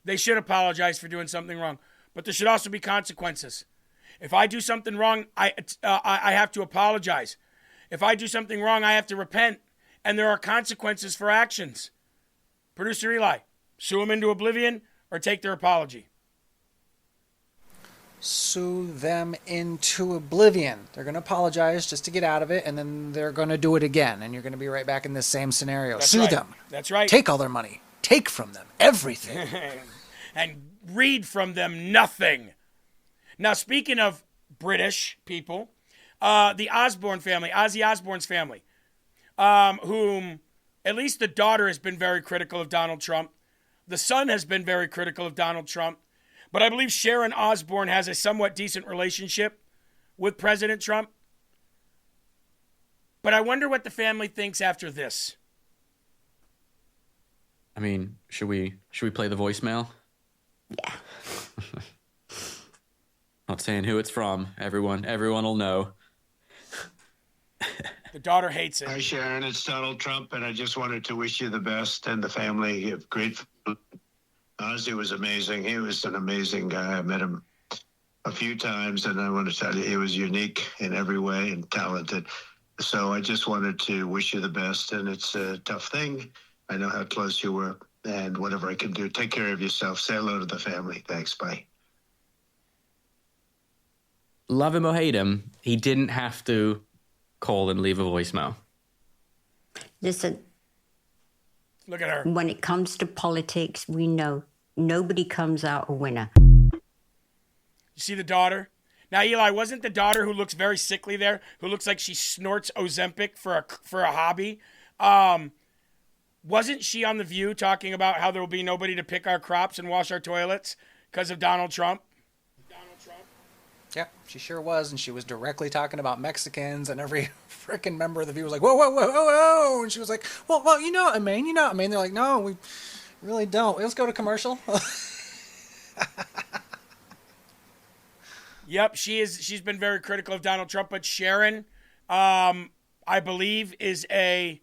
They should apologize for doing something wrong, but there should also be consequences. If I do something wrong, I have to apologize. If I do something wrong, I have to repent, and there are consequences for actions. Producer Eli, sue them into oblivion or take their apology? Sue them into oblivion. They're going to apologize just to get out of it, and then they're going to do it again, and you're going to be right back in this same scenario. That's Sue right. them. That's right. Take all their money. Take from them everything. And read from them nothing. Now, speaking of British people, the Osborne family, Ozzy Osbourne's family, whom at least the daughter has been very critical of Donald Trump. The son has been very critical of Donald Trump. But I believe Sharon Osbourne has a somewhat decent relationship with President Trump. But I wonder what the family thinks after this. I mean, should we play the voicemail? Yeah. Not saying who it's from. Everyone will know. The daughter hates it. Hi, Sharon. It's Donald Trump, and I just wanted to wish you the best and the family of great. Ozzy was amazing. He was an amazing guy. I met him a few times, and I want to tell you, he was unique in every way and talented. So I just wanted to wish you the best, and it's a tough thing. I know how close you were, and whatever I can do, take care of yourself. Say hello to the family. Thanks. Bye. Love him or hate him, he didn't have to call and leave a voicemail. Listen. Look at her. When it comes to politics, we know nobody comes out a winner. You see the daughter? Now, Eli, wasn't the daughter who looks very sickly there, who looks like she snorts Ozempic for a hobby? Wasn't she on The View talking about how there will be nobody to pick our crops and wash our toilets because of Donald Trump? Yeah, she sure was, and she was directly talking about Mexicans, and every freaking member of The View was like, whoa, whoa, whoa, whoa, whoa, and she was like, well, you know what I mean, They're like, no, we really don't. Let's go to commercial. Yep, she's been very critical of Donald Trump, but Sharon, I believe, is an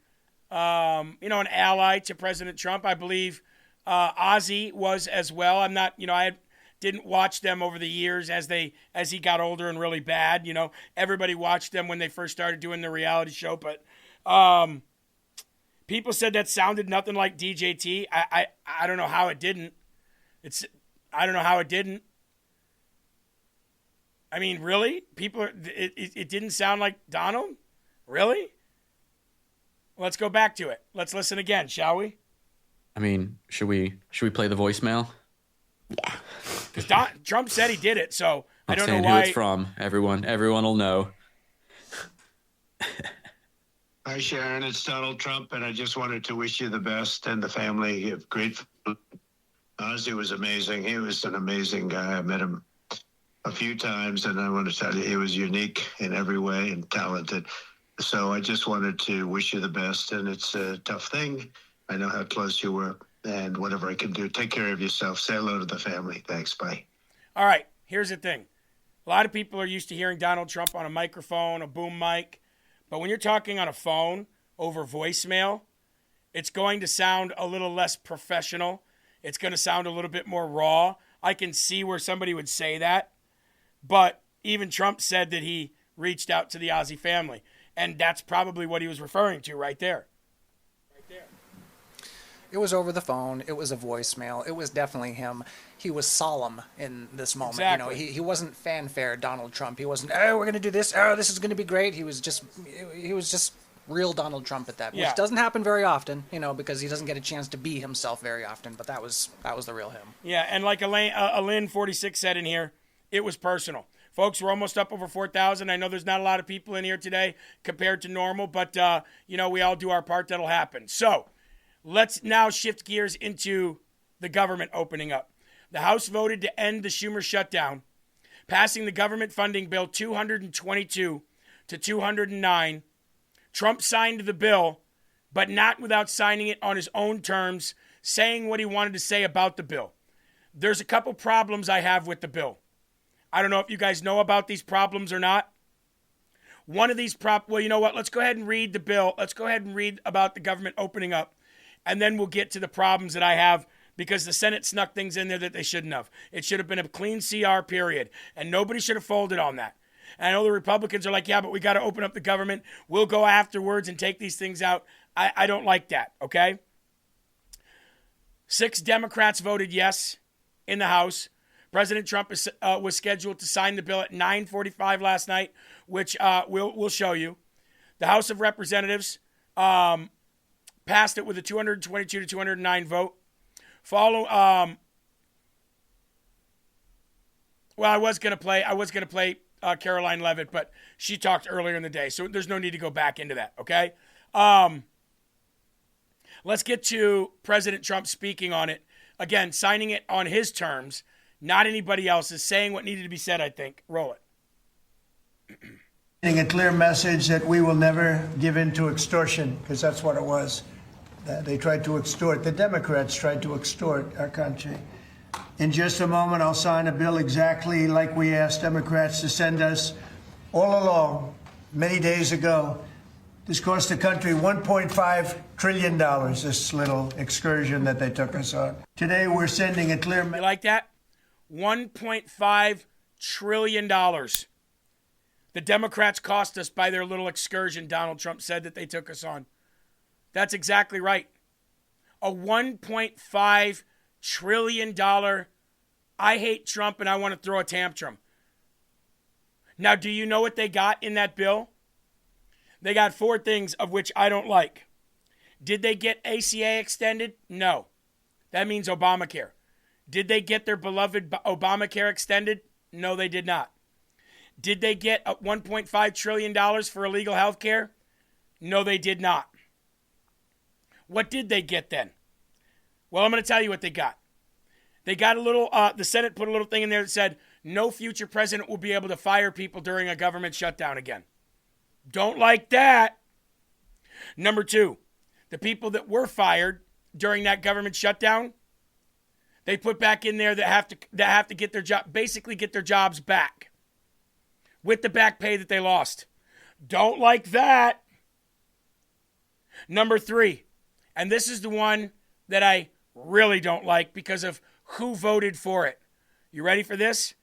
ally to President Trump. I believe Ozzy was as well. I'm not, I didn't watch them over the years as he got older and really bad. Everybody watched them when they first started doing the reality show, but people said that sounded nothing like DJT. I don't know how it didn't. I don't know how it didn't. I mean, really? It didn't sound like Donald? Really? Let's go back to it. Let's listen again, shall we? I mean, should we play the voicemail? Yeah. Because Trump said he did it, so I don't know why. Not saying who it's from. Everyone will know. Hi, Sharon. It's Donald Trump, and I just wanted to wish you the best and the family of great. Ozzy was amazing. He was an amazing guy. I met him a few times, and I want to tell you, he was unique in every way and talented. So I just wanted to wish you the best, and it's a tough thing. I know how close you were, and whatever I can do, take care of yourself. Say hello to the family. Thanks. Bye. All right, here's the thing. A lot of people are used to hearing Donald Trump on a microphone, a boom mic, but when you're talking on a phone over voicemail, it's going to sound a little less professional. It's going to sound a little bit more raw. I can see where somebody would say that, but even Trump said that he reached out to the Ozzy family, and that's probably what he was referring to right there. It was over the phone. It was a voicemail. It was definitely him. He was solemn in this moment. Exactly. He wasn't fanfare Donald Trump. He wasn't, oh, we're going to do this. Oh, this is going to be great. He was just real Donald Trump at that, Yeah. which doesn't happen very often, because he doesn't get a chance to be himself very often. But that was the real him. Yeah, and like Alin 46 said in here, it was personal. Folks, we're almost up over 4,000. I know there's not a lot of people in here today compared to normal, but, we all do our part. That'll happen. So let's now shift gears into the government opening up. The House voted to end the Schumer shutdown, passing the government funding bill 222 to 209. Trump signed the bill, but not without signing it on his own terms, saying what he wanted to say about the bill. There's a couple problems I have with the bill. I don't know if you guys know about these problems or not. One of these well, you know what? Let's go ahead and read the bill. Let's go ahead and read about the government opening up, and then we'll get to the problems that I have, because the Senate snuck things in there that they shouldn't have. It should have been a clean CR, period, and nobody should have folded on that. And I know the Republicans are like, yeah, but we got to open up the government. We'll go afterwards and take these things out. I don't like that, okay? 6 Democrats voted yes in the House. President Trump was scheduled to sign the bill at 9:45 last night, which we'll show you. The House of Representatives passed it with a 222 to 209 vote. I was gonna play Caroline Leavitt, but she talked earlier in the day, so there's no need to go back into that. Okay. Let's get to President Trump speaking on it again, signing it on his terms, not anybody else's, saying what needed to be said. I think. Roll it. Sending a clear message that we will never give in to extortion, because that's what it was. They tried to extort. The Democrats tried to extort our country. In just a moment, I'll sign a bill exactly like we asked Democrats to send us all along, many days ago. This cost the country $1.5 trillion, this little excursion that they took us on. Today, we're sending a clear message. You like that? $1.5 trillion. The Democrats cost us by their little excursion, Donald Trump said, that they took us on. That's exactly right. A $1.5 trillion. I hate Trump and I want to throw a tantrum. Now, do you know what they got in that bill? They got 4 things of which I don't like. Did they get ACA extended? No. That means Obamacare. Did they get their beloved Obamacare extended? No, they did not. Did they get $1.5 trillion for illegal health care? No, they did not. What did they get then? Well, I'm going to tell you what they got. They got a little, the Senate put a little thing in there that said, no future president will be able to fire people during a government shutdown again. Don't like that. Number 2, the people that were fired during that government shutdown, they put back in there that have to get their job, basically get their jobs back with the back pay that they lost. Don't like that. Number 3, and this is the one that I really don't like because of who voted for it. You ready for this?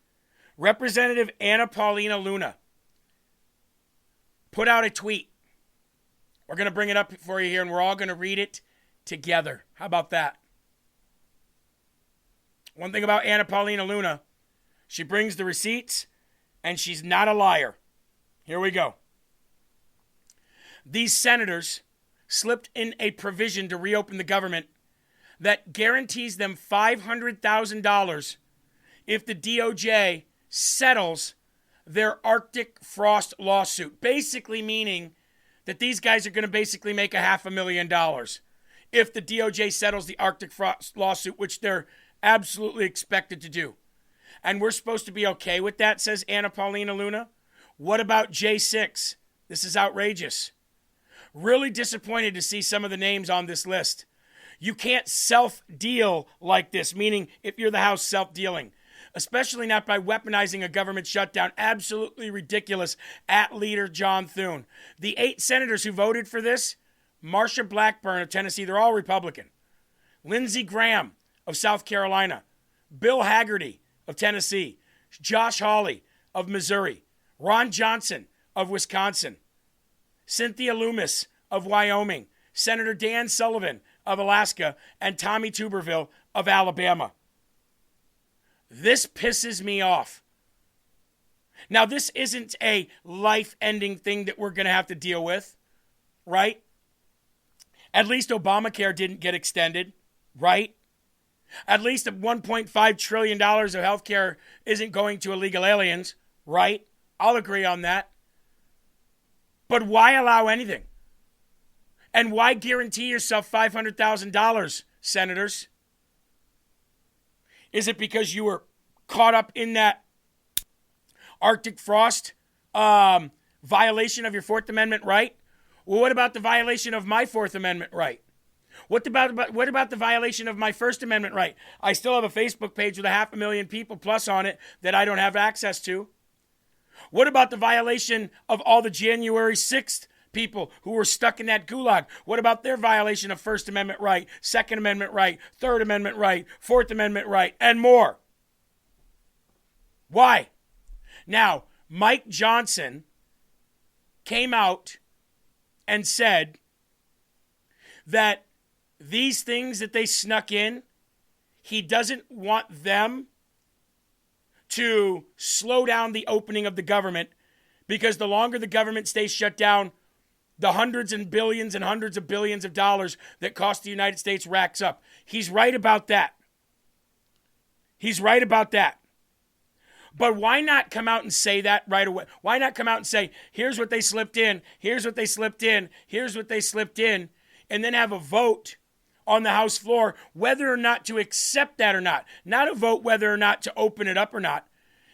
Representative Anna Paulina Luna put out a tweet. We're going to bring it up for you here, and we're all going to read it together. How about that? One thing about Anna Paulina Luna, she brings the receipts, and she's not a liar. Here we go. These senators slipped in a provision to reopen the government that guarantees them $500,000 if the DOJ settles their Arctic frost lawsuit. Basically meaning that these guys are going to basically make $500,000 if the DOJ settles the Arctic frost lawsuit, which they're absolutely expected to do. And we're supposed to be okay with that, says Anna Paulina Luna. What about J6? This is outrageous. Really disappointed to see some of the names on this list. You can't self-deal like this, meaning if you're the House, self-dealing. Especially not by weaponizing a government shutdown. Absolutely ridiculous at leader John Thune. The 8 senators who voted for this, Marsha Blackburn of Tennessee, they're all Republican. Lindsey Graham of South Carolina. Bill Hagerty of Tennessee. Josh Hawley of Missouri. Ron Johnson of Wisconsin. Cynthia Loomis of Wyoming. Senator Dan Sullivan of Alaska. And Tommy Tuberville of Alabama. This pisses me off. Now, this isn't a life-ending thing that we're going to have to deal with. right? At least Obamacare didn't get extended, right? At least $1.5 trillion of health care isn't going to illegal aliens, right? I'll agree on that. But why allow anything? And why guarantee yourself $500,000, senators? Is it because you were caught up in that Arctic frost violation of your Fourth Amendment right? Well, what about the violation of my Fourth Amendment right? What about the violation of my First Amendment right? I still have a Facebook page with 500,000 people plus on it that I don't have access to. What about the violation of all the January 6th people who were stuck in that gulag? What about their violation of First Amendment right, Second Amendment right, Third Amendment right, Fourth Amendment right, and more? Why? Now, Mike Johnson came out and said that these things that they snuck in, he doesn't want them to slow down the opening of the government, because the longer the government stays shut down, the hundreds and billions and hundreds of billions of dollars that cost the United States racks up. He's right about that. He's right about that. But why not come out and say that right away? Why not come out and say, here's what they slipped in, here's what they slipped in, here's what they slipped in, and then have a vote on the House floor whether or not to accept that or not. Not a vote whether or not to open it up or not.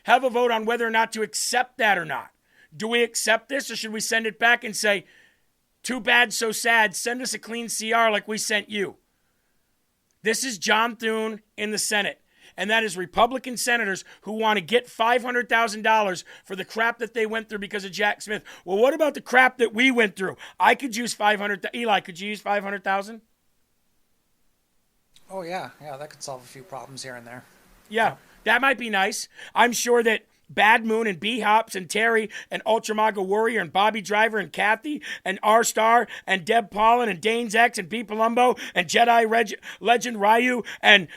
Have a vote on whether or not to accept that or not. Do we accept this, or should we send it back and say, too bad, so sad, send us a clean CR like we sent you? This is John Thune in the Senate. And that is Republican senators who want to get $500,000 for the crap that they went through because of Jack Smith. Well, what about the crap that we went through? I could use $500,000. Eli, could you use $500,000? Oh, yeah. Yeah, that could solve a few problems here and there. Yeah, that might be nice. I'm sure that Bad Moon and B-Hops and Terry and Ultramaga Warrior and Bobby Driver and Kathy and R-Star and Deb Paulin and Dane's X and B. Palumbo and Jedi Legend Ryu and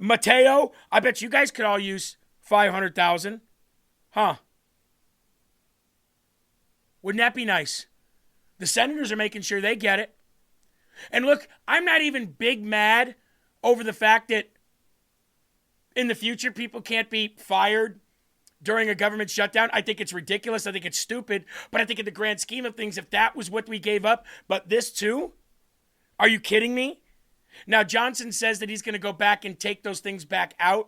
Mateo, I bet you guys could all use $500,000. Huh? Wouldn't that be nice? The senators are making sure they get it. And look, I'm not even big mad over the fact that in the future people can't be fired during a government shutdown. I think it's ridiculous. I think it's stupid. But I think in the grand scheme of things, if that was what we gave up, but this too? Are you kidding me? Now, Johnson says that he's going to go back and take those things back out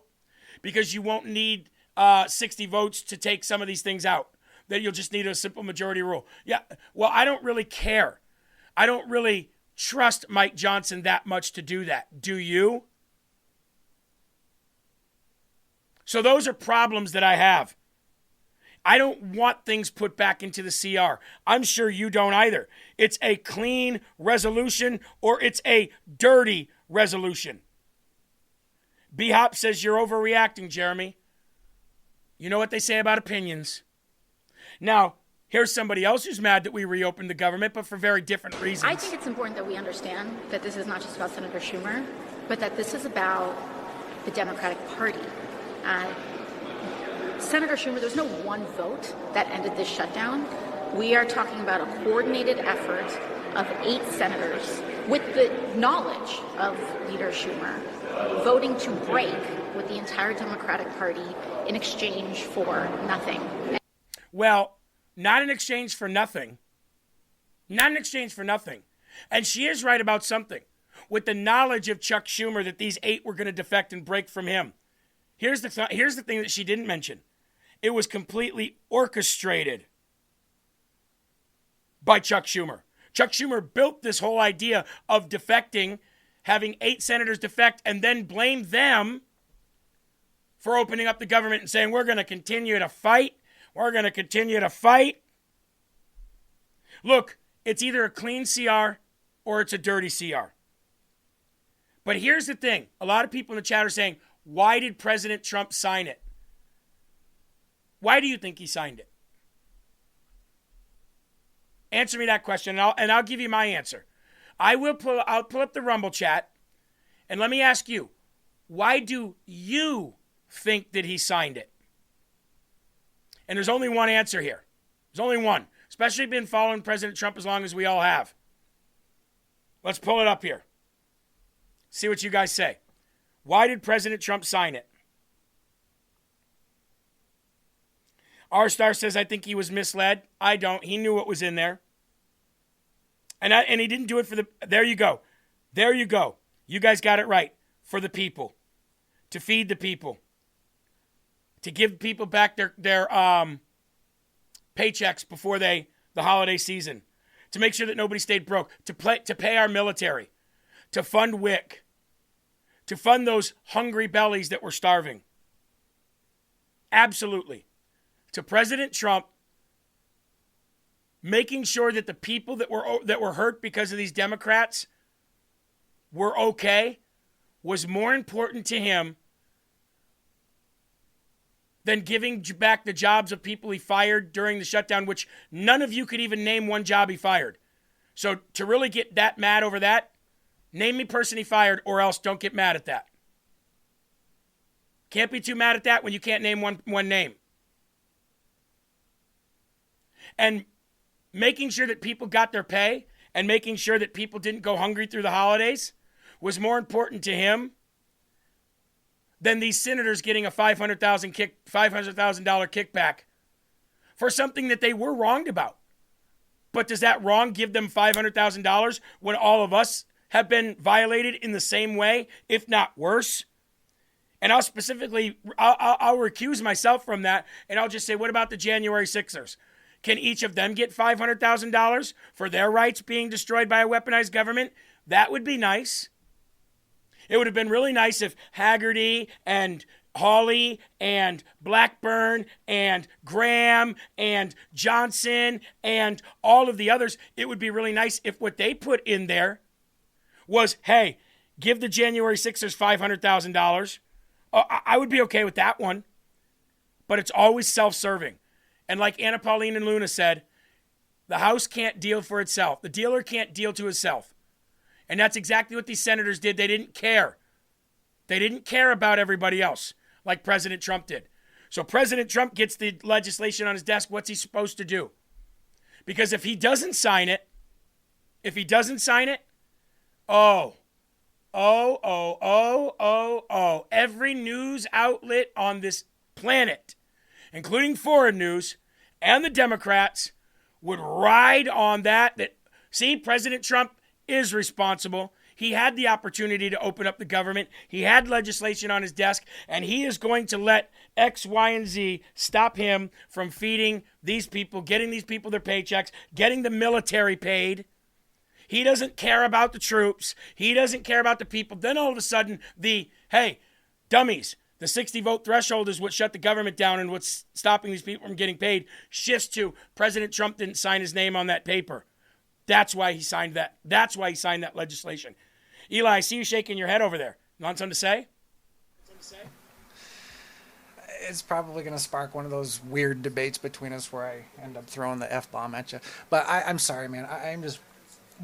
because you won't need 60 votes to take some of these things out, that you'll just need a simple majority rule. Yeah, well, I don't really care. I don't really trust Mike Johnson that much to do that. Do you? So those are problems that I have. I don't want things put back into the CR. I'm sure you don't either. It's a clean resolution or it's a dirty resolution. B-Hop says you're overreacting, Jeremy. You know what they say about opinions. Now, here's somebody else who's mad that we reopened the government, but for very different reasons. I think it's important that we understand that this is not just about Senator Schumer, but that this is about the Democratic Party. Senator Schumer, there's no one vote that ended this shutdown. We are talking about a coordinated effort of 8 senators with the knowledge of Leader Schumer voting to break with the entire Democratic Party in exchange for nothing. Well, not in exchange for nothing. Not in exchange for nothing. And she is right about something. With the knowledge of Chuck Schumer that these 8 were going to defect and break from him. Here's the thing that she didn't mention. It was completely orchestrated by Chuck Schumer. Chuck Schumer built this whole idea of defecting, having 8 senators defect, and then blame them for opening up the government and saying, we're going to continue to fight. We're going to continue to fight. Look, it's either a clean CR or it's a dirty CR. But here's the thing. A lot of people in the chat are saying, why did President Trump sign it? Why do you think he signed it? Answer me that question, and I'll give you my answer. I'll pull up the Rumble chat, and let me ask you, why do you think that he signed it? And there's only one answer here. There's only one. especially been following President Trump as long as we all have. Let's pull it up here. See what you guys say. Why did President Trump sign it? R-Star says, I think he was misled. I don't. He knew what was in there. And he didn't do it for the... There you go. There you go. You guys got it right. For the people. To feed the people. To give people back their paychecks before the holiday season. To make sure that nobody stayed broke. To pay our military. To fund WIC. To fund those hungry bellies that were starving. Absolutely. To President Trump, making sure that the people that were hurt because of these Democrats were okay was more important to him than giving back the jobs of people he fired during the shutdown, which none of you could even name one job he fired. So to really get that mad over that, name me person he fired, or else don't get mad at that. Can't be too mad at that when you can't name one name. And making sure that people got their pay and making sure that people didn't go hungry through the holidays was more important to him than these senators getting a $500,000 kickback for something that they were wronged about. But does that wrong give them $500,000 when all of us have been violated in the same way, if not worse? And I'll recuse myself from that, and I'll just say, what about the January 6ers? Can each of them get $500,000 for their rights being destroyed by a weaponized government? That would be nice. It would have been really nice if Haggerty and Hawley and Blackburn and Graham and Johnson and all of the others, it would be really nice if what they put in there was, hey, give the January 6ers $500,000. I would be okay with that one. But it's always self-serving. And like Anna Pauline and Luna said, the House can't deal for itself. The dealer can't deal to himself. And that's exactly what these senators did. They didn't care. They didn't care about everybody else like President Trump did. So President Trump gets the legislation on his desk. What's he supposed to do? Because if he doesn't sign it, every news outlet on this planet, including foreign news and the Democrats, would ride on that. See, President Trump is responsible. He had the opportunity to open up the government. He had legislation on his desk, and he is going to let X, Y, and Z stop him from feeding these people, getting these people their paychecks, getting the military paid. He doesn't care about the troops. He doesn't care about the people. Then all of a sudden, hey, dummies, the 60-vote threshold is what shut the government down and what's stopping these people from getting paid, shifts to President Trump didn't sign his name on that paper. That's why he signed that. That's why he signed that legislation. Eli, I see you shaking your head over there. You want something to say? It's probably going to spark one of those weird debates between us where I end up throwing the F-bomb at you. But I'm sorry, man. I'm just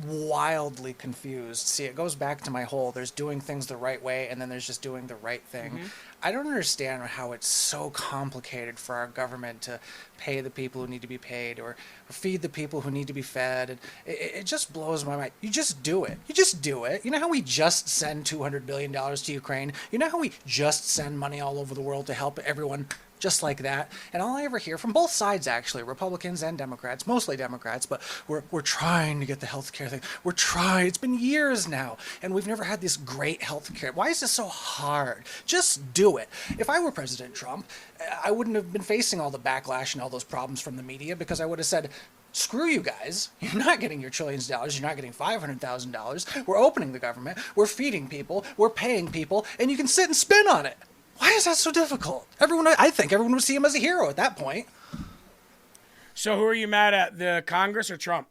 wildly confused. See, it goes back to my whole, there's doing things the right way and then there's just doing the right thing. Mm-hmm. I don't understand how it's so complicated for our government to pay the people who need to be paid or feed the people who need to be fed. And it just blows my mind. You just do it. You just do it. You know how we just send $200 billion to Ukraine? You know how we just send money all over the world to help everyone just like that? And all I ever hear from both sides, actually, Republicans and Democrats, mostly Democrats, but we're trying to get the health care thing. We're trying. It's been years now, and we've never had this great health care. Why is this so hard? Just do it. If I were President Trump, I wouldn't have been facing all the backlash and all those problems from the media, because I would have said, screw you guys. You're not getting your trillions of dollars. You're not getting $500,000. We're opening the government. We're feeding people. We're paying people, and you can sit and spin on it. Why is that so difficult? I think everyone would see him as a hero at that point. So who are you mad at, the Congress or Trump?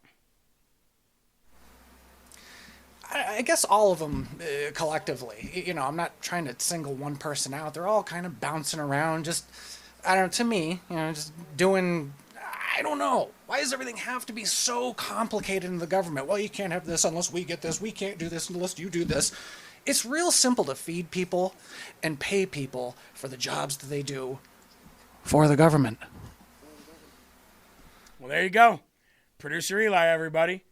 I guess all of them collectively. You know, I'm not trying to single one person out. They're all kind of bouncing around, just, I don't know, to me, you know, just doing, I don't know. Why does everything have to be so complicated in the government? Well, you can't have this unless we get this. We can't do this unless you do this. It's real simple to feed people and pay people for the jobs that they do for the government. Well, there you go. Producer Eli, everybody.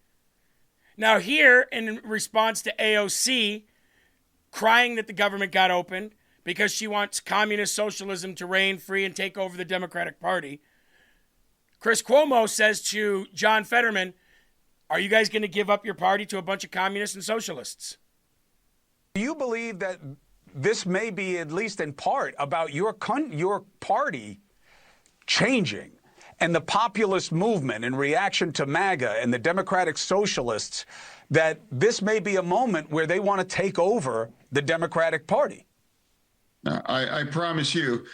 Now here, in response to AOC crying that the government got opened because she wants communist socialism to reign free and take over the Democratic Party, Chris Cuomo says to John Fetterman, are you guys going to give up your party to a bunch of communists and socialists? Do you believe that this may be, at least in part, about your party changing and the populist movement in reaction to MAGA and the Democratic Socialists, that this may be a moment where they want to take over the Democratic Party? I promise you,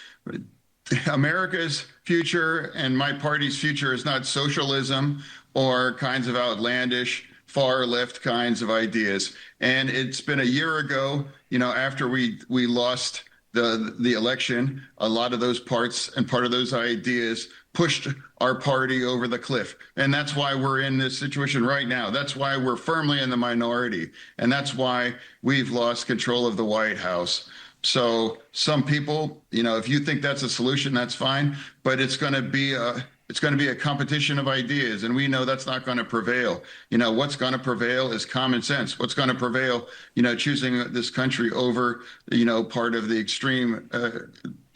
America's future and my party's future is not socialism or kinds of outlandish far left kinds of ideas. And it's been a year ago, after we lost the election, a lot of those parts and part of those ideas pushed our party over the cliff. And that's why we're in this situation right now. That's why we're firmly in the minority. And that's why we've lost control of the White House. So some people, if you think that's a solution, that's fine. But it's going to be a competition of ideas. And we know that's not going to prevail. What's going to prevail is common sense. What's going to prevail, choosing this country over, part of the extreme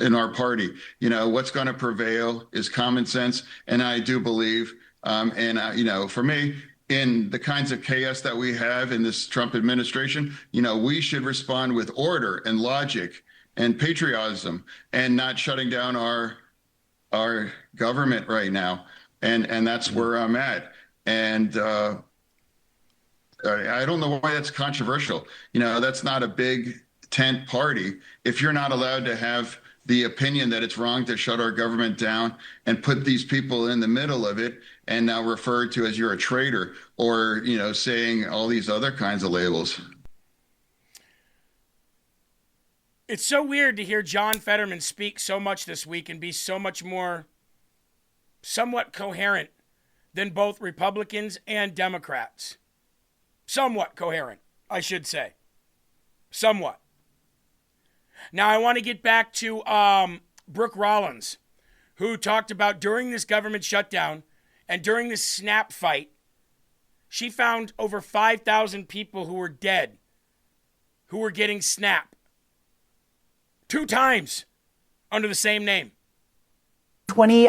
in our party. What's going to prevail is common sense. And I do believe, for me, in the kinds of chaos that we have in this Trump administration, we should respond with order and logic and patriotism and not shutting down our government right now. And that's where I'm at. And I don't know why that's controversial. That's not a big tent party. If you're not allowed to have the opinion that it's wrong to shut our government down and put these people in the middle of it and now referred to as you're a traitor or, saying all these other kinds of labels. It's so weird to hear John Fetterman speak so much this week and be so much more somewhat coherent than both Republicans and Democrats. Somewhat coherent, I should say. Somewhat. Now, I want to get back to Brooke Rollins, who talked about during this government shutdown and during this snap fight, she found over 5,000 people who were dead, who were getting snap. 2 times under the same name. 20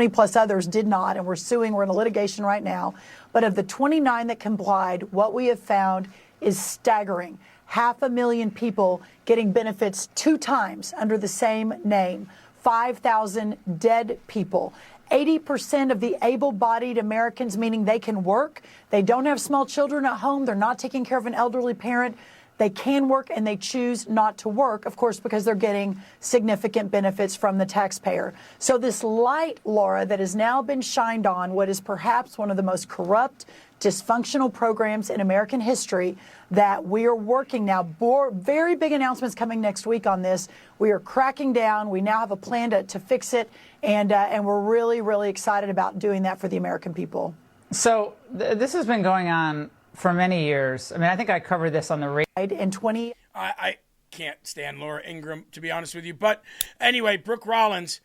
plus others did not, and we're suing. We're in a litigation right now. But of the 29 that complied, what we have found is staggering. 500,000 people getting benefits 2 times under the same name. 5,000 dead people. 80% of the able-bodied Americans, meaning they can work, they don't have small children at home, they're not taking care of an elderly parent, they can work and they choose not to work, of course, because they're getting significant benefits from the taxpayer. So this light, Laura, that has now been shined on what is perhaps one of the most corrupt, dysfunctional programs in American history, that we are working now. Very big announcements coming next week on this. We are cracking down. We now have a plan to fix it, and we're really, really excited about doing that for the American people. So this has been going on for many years. I mean, I think I covered this on the radio. In 20... I can't stand Laura Ingraham, to be honest with you. But anyway, Brooke Rollins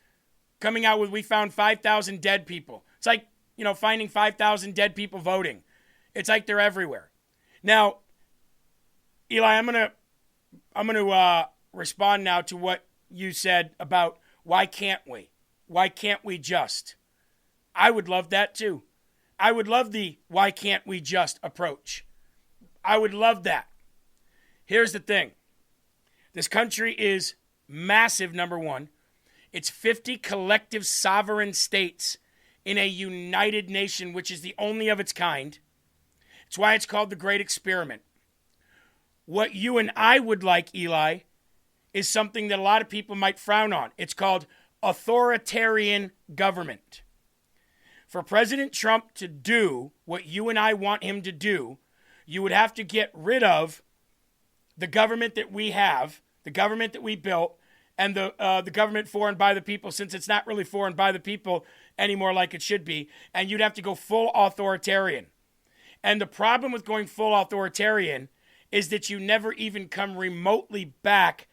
coming out with, we found 5,000 dead people. It's like, finding 5,000 dead people voting. It's like they're everywhere. Now, Eli, I'm gonna respond now to what you said about why can't we? Why can't we just? I would love that too. I would love the why can't we just approach. I would love that. Here's the thing. This country is massive, number one. It's 50 collective sovereign states in a united nation, which is the only of its kind. It's why it's called the Great Experiment. What you and I would like, Eli, is something that a lot of people might frown on. It's called authoritarian government. For President Trump to do what you and I want him to do, you would have to get rid of the government that we have, the government that we built, and the government for and by the people, since it's not really for and by the people anymore like it should be, and you'd have to go full authoritarian. And the problem with going full authoritarian is that you never even come remotely back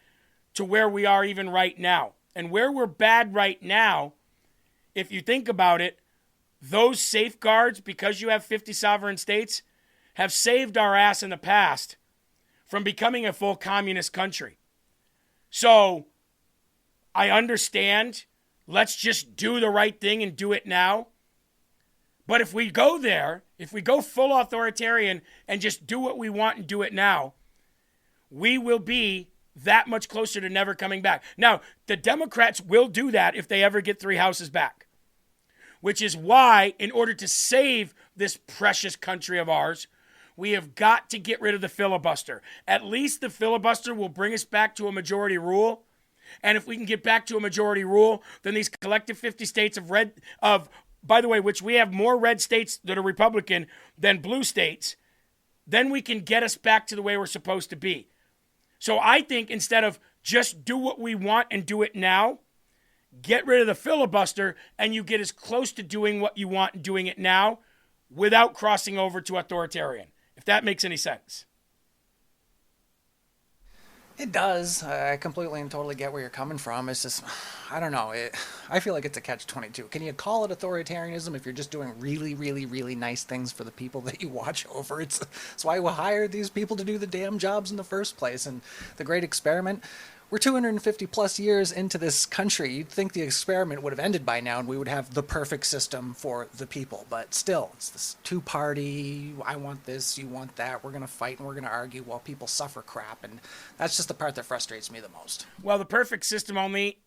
to where we are even right now. And where we're bad right now, if you think about it, those safeguards, because you have 50 sovereign states, have saved our ass in the past from becoming a full communist country. So I understand, let's just do the right thing and do it now. But if we go there, if we go full authoritarian and just do what we want and do it now, we will be that much closer to never coming back. Now, the Democrats will do that if they ever get 3 houses back, which is why, in order to save this precious country of ours, we have got to get rid of the filibuster. At least the filibuster will bring us back to a majority rule. And if we can get back to a majority rule, then these collective 50 states by the way, which we have more red states that are Republican than blue states, then we can get us back to the way we're supposed to be. So I think instead of just do what we want and do it now, get rid of the filibuster and you get as close to doing what you want and doing it now without crossing over to authoritarian, if that makes any sense. It does. I completely and totally get where you're coming from. It's just, I don't know. I feel like it's a catch-22. Can you call it authoritarianism if you're just doing really, really, really nice things for the people that you watch over? It's why we hired these people to do the damn jobs in the first place. And the great experiment, we're 250 plus years into this country. You'd think the experiment would have ended by now and we would have the perfect system for the people. But still, it's this two-party, I want this, you want that, we're going to fight and we're going to argue while people suffer crap. And that's just the part that frustrates me the most. Well, the perfect system only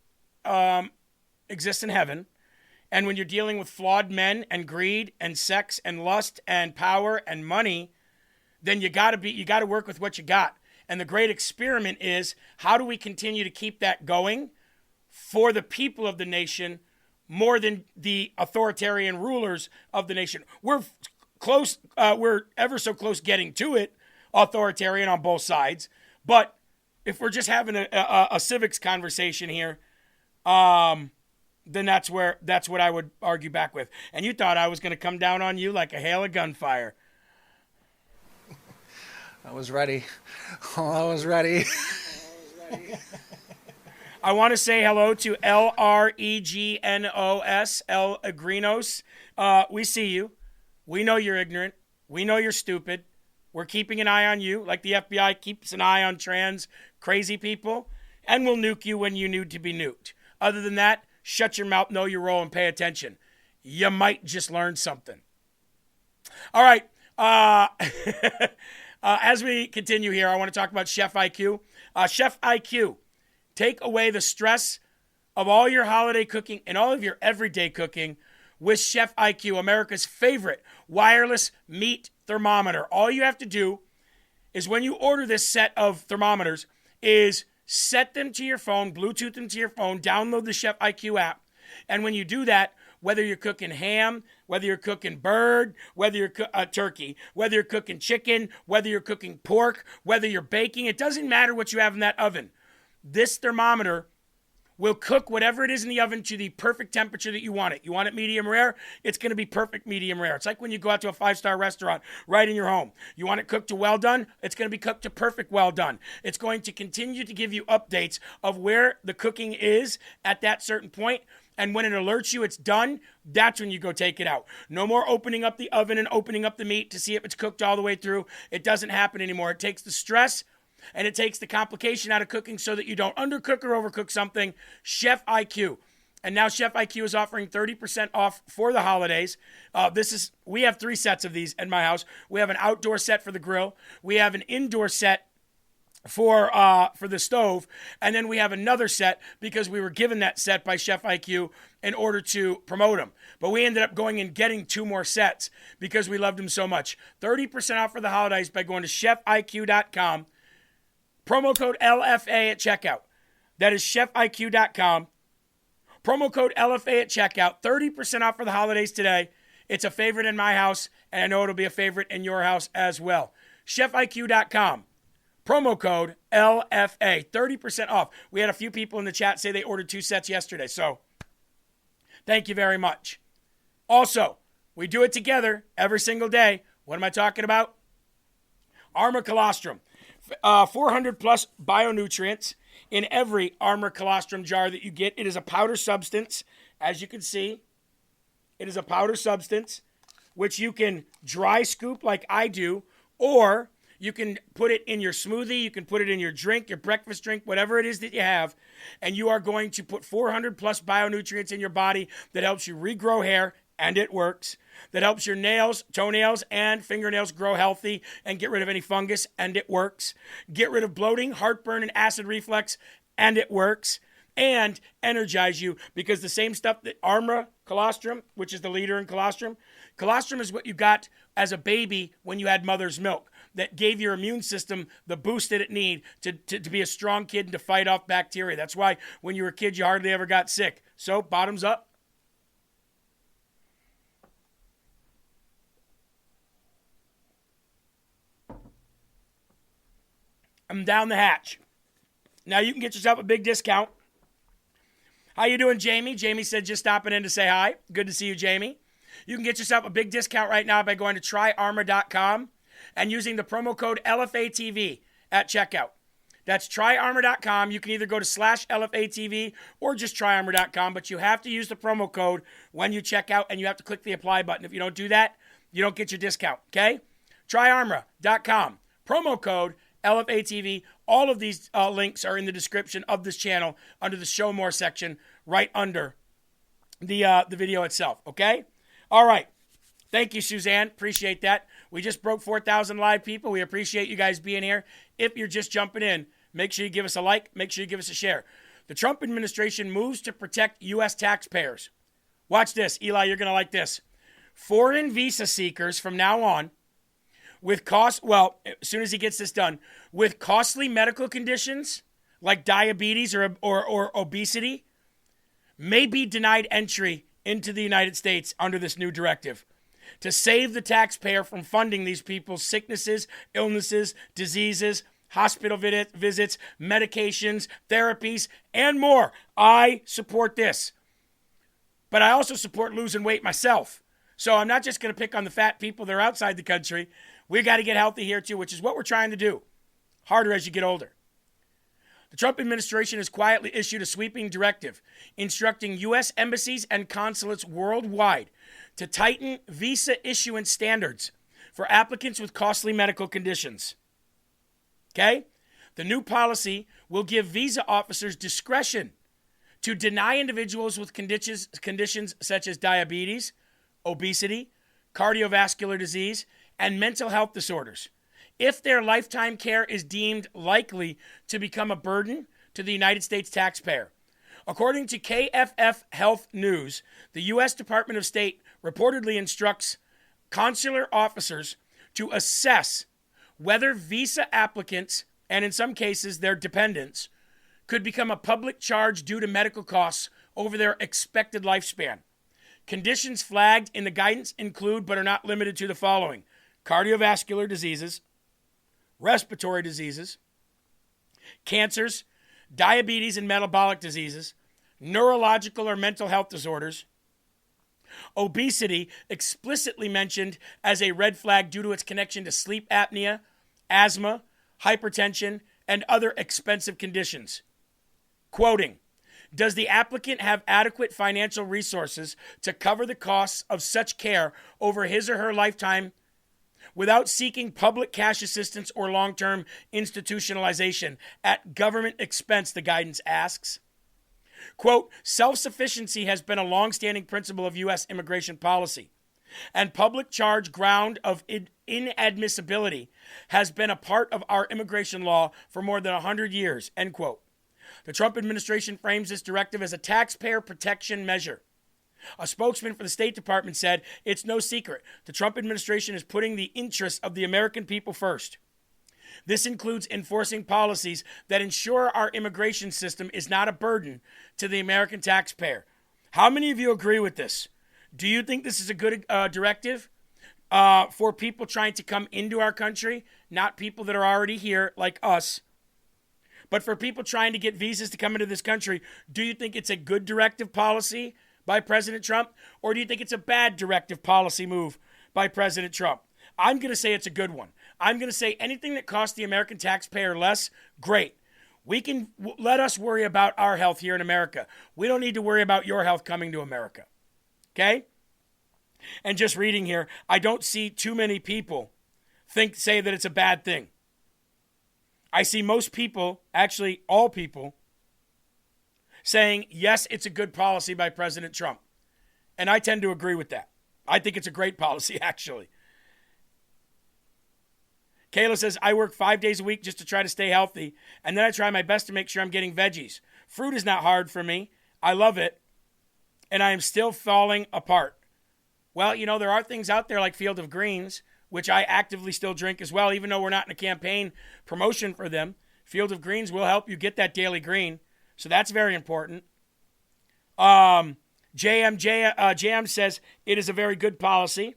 exists in heaven. And when you're dealing with flawed men and greed and sex and lust and power and money, then you got to work with what you got. And the great experiment is, how do we continue to keep that going for the people of the nation more than the authoritarian rulers of the nation? We're close. We're ever so close getting to it, authoritarian on both sides. But if we're just having a civics conversation here, then that's what I would argue back with. And you thought I was going to come down on you like a hail of gunfire. I was ready. I was ready. I want to say hello to LREGNOS, El Agrinos. We see you. We know you're ignorant. We know you're stupid. We're keeping an eye on you, like the FBI keeps an eye on trans crazy people, and we'll nuke you when you need to be nuked. Other than that, shut your mouth, know your role, and pay attention. You might just learn something. All right. As we continue here, I want to talk about Chef IQ. Chef IQ, take away the stress of all your holiday cooking and all of your everyday cooking with Chef IQ, America's favorite wireless meat thermometer. All you have to do is, when you order this set of thermometers, is set them to your phone, Bluetooth them to your phone, download the Chef IQ app, and when you do that, whether you're cooking ham, whether you're cooking bird, whether you're turkey, whether you're cooking chicken, whether you're cooking pork, whether you're baking, it doesn't matter what you have in that oven. This thermometer will cook whatever it is in the oven to the perfect temperature that you want it. You want it medium rare? It's going to be perfect medium rare. It's like when you go out to a 5-star restaurant right in your home. You want it cooked to well done? It's going to be cooked to perfect well done. It's going to continue to give you updates of where the cooking is at that certain point. And when it alerts you it's done, that's when you go take it out. No more opening up the oven and opening up the meat to see if it's cooked all the way through. It doesn't happen anymore. It takes the stress and it takes the complication out of cooking so that you don't undercook or overcook something. Chef IQ. And now Chef IQ is offering 30% off for the holidays. We have 3 sets of these in my house. We have an outdoor set for the grill. We have an indoor set for the stove, and then we have another set because we were given that set by Chef IQ in order to promote them. But we ended up going and getting 2 more sets because we loved them so much. 30% off for the holidays by going to chefiq.com. Promo code LFA at checkout. That is chefiq.com. Promo code LFA at checkout. 30% off for the holidays today. It's a favorite in my house, and I know it'll be a favorite in your house as well. chefiq.com. Promo code LFA, 30% off. We had a few people in the chat say they ordered 2 sets yesterday, so thank you very much. Also, we do it together every single day. What am I talking about? Armor Colostrum. 400 plus bionutrients in every Armor Colostrum jar that you get. It is a powder substance, as you can see. It is a powder substance, which you can dry scoop like I do, or you can put it in your smoothie, you can put it in your drink, your breakfast drink, whatever it is that you have, and you are going to put 400 plus bionutrients in your body that helps you regrow hair, and it works. That helps your nails, toenails, and fingernails grow healthy and get rid of any fungus, and it works. Get rid of bloating, heartburn, and acid reflux, and it works. And energize you, because the same stuff that Armra colostrum, which is the leader in colostrum is what you got as a baby when you had mother's milk, that gave your immune system the boost that it needed to be a strong kid and to fight off bacteria. That's why when you were a kid, you hardly ever got sick. So bottoms up. I'm down the hatch. Now you can get yourself a big discount. How you doing, Jamie? Jamie said just stopping in to say hi. Good to see you, Jamie. You can get yourself a big discount right now by going to tryarmor.com and using the promo code LFATV at checkout. That's tryarmor.com. You can either go to /LFATV or just tryarmor.com, but you have to use the promo code when you check out, and you have to click the apply button. If you don't do that, you don't get your discount, okay? Tryarmor.com. Promo code LFATV. All of these links are in the description of this channel under the Show More section right under the video itself, okay? All right. Thank you, Suzanne. Appreciate that. We just broke 4,000 live people. We appreciate you guys being here. If you're just jumping in, make sure you give us a like. Make sure you give us a share. The Trump administration moves to protect U.S. taxpayers. Watch this. Eli, you're going to like this. Foreign visa seekers from now on with as soon as he gets this done, with costly medical conditions like diabetes or obesity, may be denied entry into the United States under this new directive to save the taxpayer from funding these people's sicknesses, illnesses, diseases, hospital visits, medications, therapies, and more. I support this. But I also support losing weight myself. So I'm not just going to pick on the fat people that are outside the country. We got to get healthy here too, which is what we're trying to do. Harder as you get older. The Trump administration has quietly issued a sweeping directive instructing U.S. embassies and consulates worldwide to tighten visa issuance standards for applicants with costly medical conditions. Okay? The new policy will give visa officers discretion to deny individuals with conditions such as diabetes, obesity, cardiovascular disease, and mental health disorders if their lifetime care is deemed likely to become a burden to the United States taxpayer. According to KFF Health News, the U.S. Department of State reportedly instructs consular officers to assess whether visa applicants, and in some cases their dependents, could become a public charge due to medical costs over their expected lifespan. Conditions flagged in the guidance include, but are not limited to, the following: cardiovascular diseases, respiratory diseases, cancers, diabetes and metabolic diseases, neurological or mental health disorders, obesity explicitly mentioned as a red flag due to its connection to sleep apnea, asthma, hypertension, and other expensive conditions. Quoting, does the applicant have adequate financial resources to cover the costs of such care over his or her lifetime without seeking public cash assistance or long-term institutionalization at government expense, the guidance asks. Quote, self-sufficiency has been a long-standing principle of U.S. immigration policy, and public charge ground of inadmissibility has been a part of our immigration law for more than 100 years, end quote. The Trump administration frames this directive as a taxpayer protection measure. A spokesman for the State Department said, it's no secret, the Trump administration is putting the interests of the American people first. This includes enforcing policies that ensure our immigration system is not a burden to the American taxpayer. How many of you agree with this? Do you think this is a good directive for people trying to come into our country, not people that are already here like us, but for people trying to get visas to come into this country? Do you think it's a good directive policy by President Trump, or do you think it's a bad directive policy move by President Trump? I'm going to say it's a good one. I'm going to say anything that costs the American taxpayer less, great. Let us worry about our health here in America. We don't need to worry about your health coming to America. Okay? And just reading here, I don't see too many people say that it's a bad thing. I see most people, actually all people, saying, yes, it's a good policy by President Trump. And I tend to agree with that. I think it's a great policy, actually. Kayla says, I work 5 days a week just to try to stay healthy, and then I try my best to make sure I'm getting veggies. Fruit is not hard for me. I love it, and I am still falling apart. Well, you know, there are things out there like Field of Greens, which I actively still drink as well, even though we're not in a campaign promotion for them. Field of Greens will help you get that daily green, so that's very important. JM says, it is a very good policy.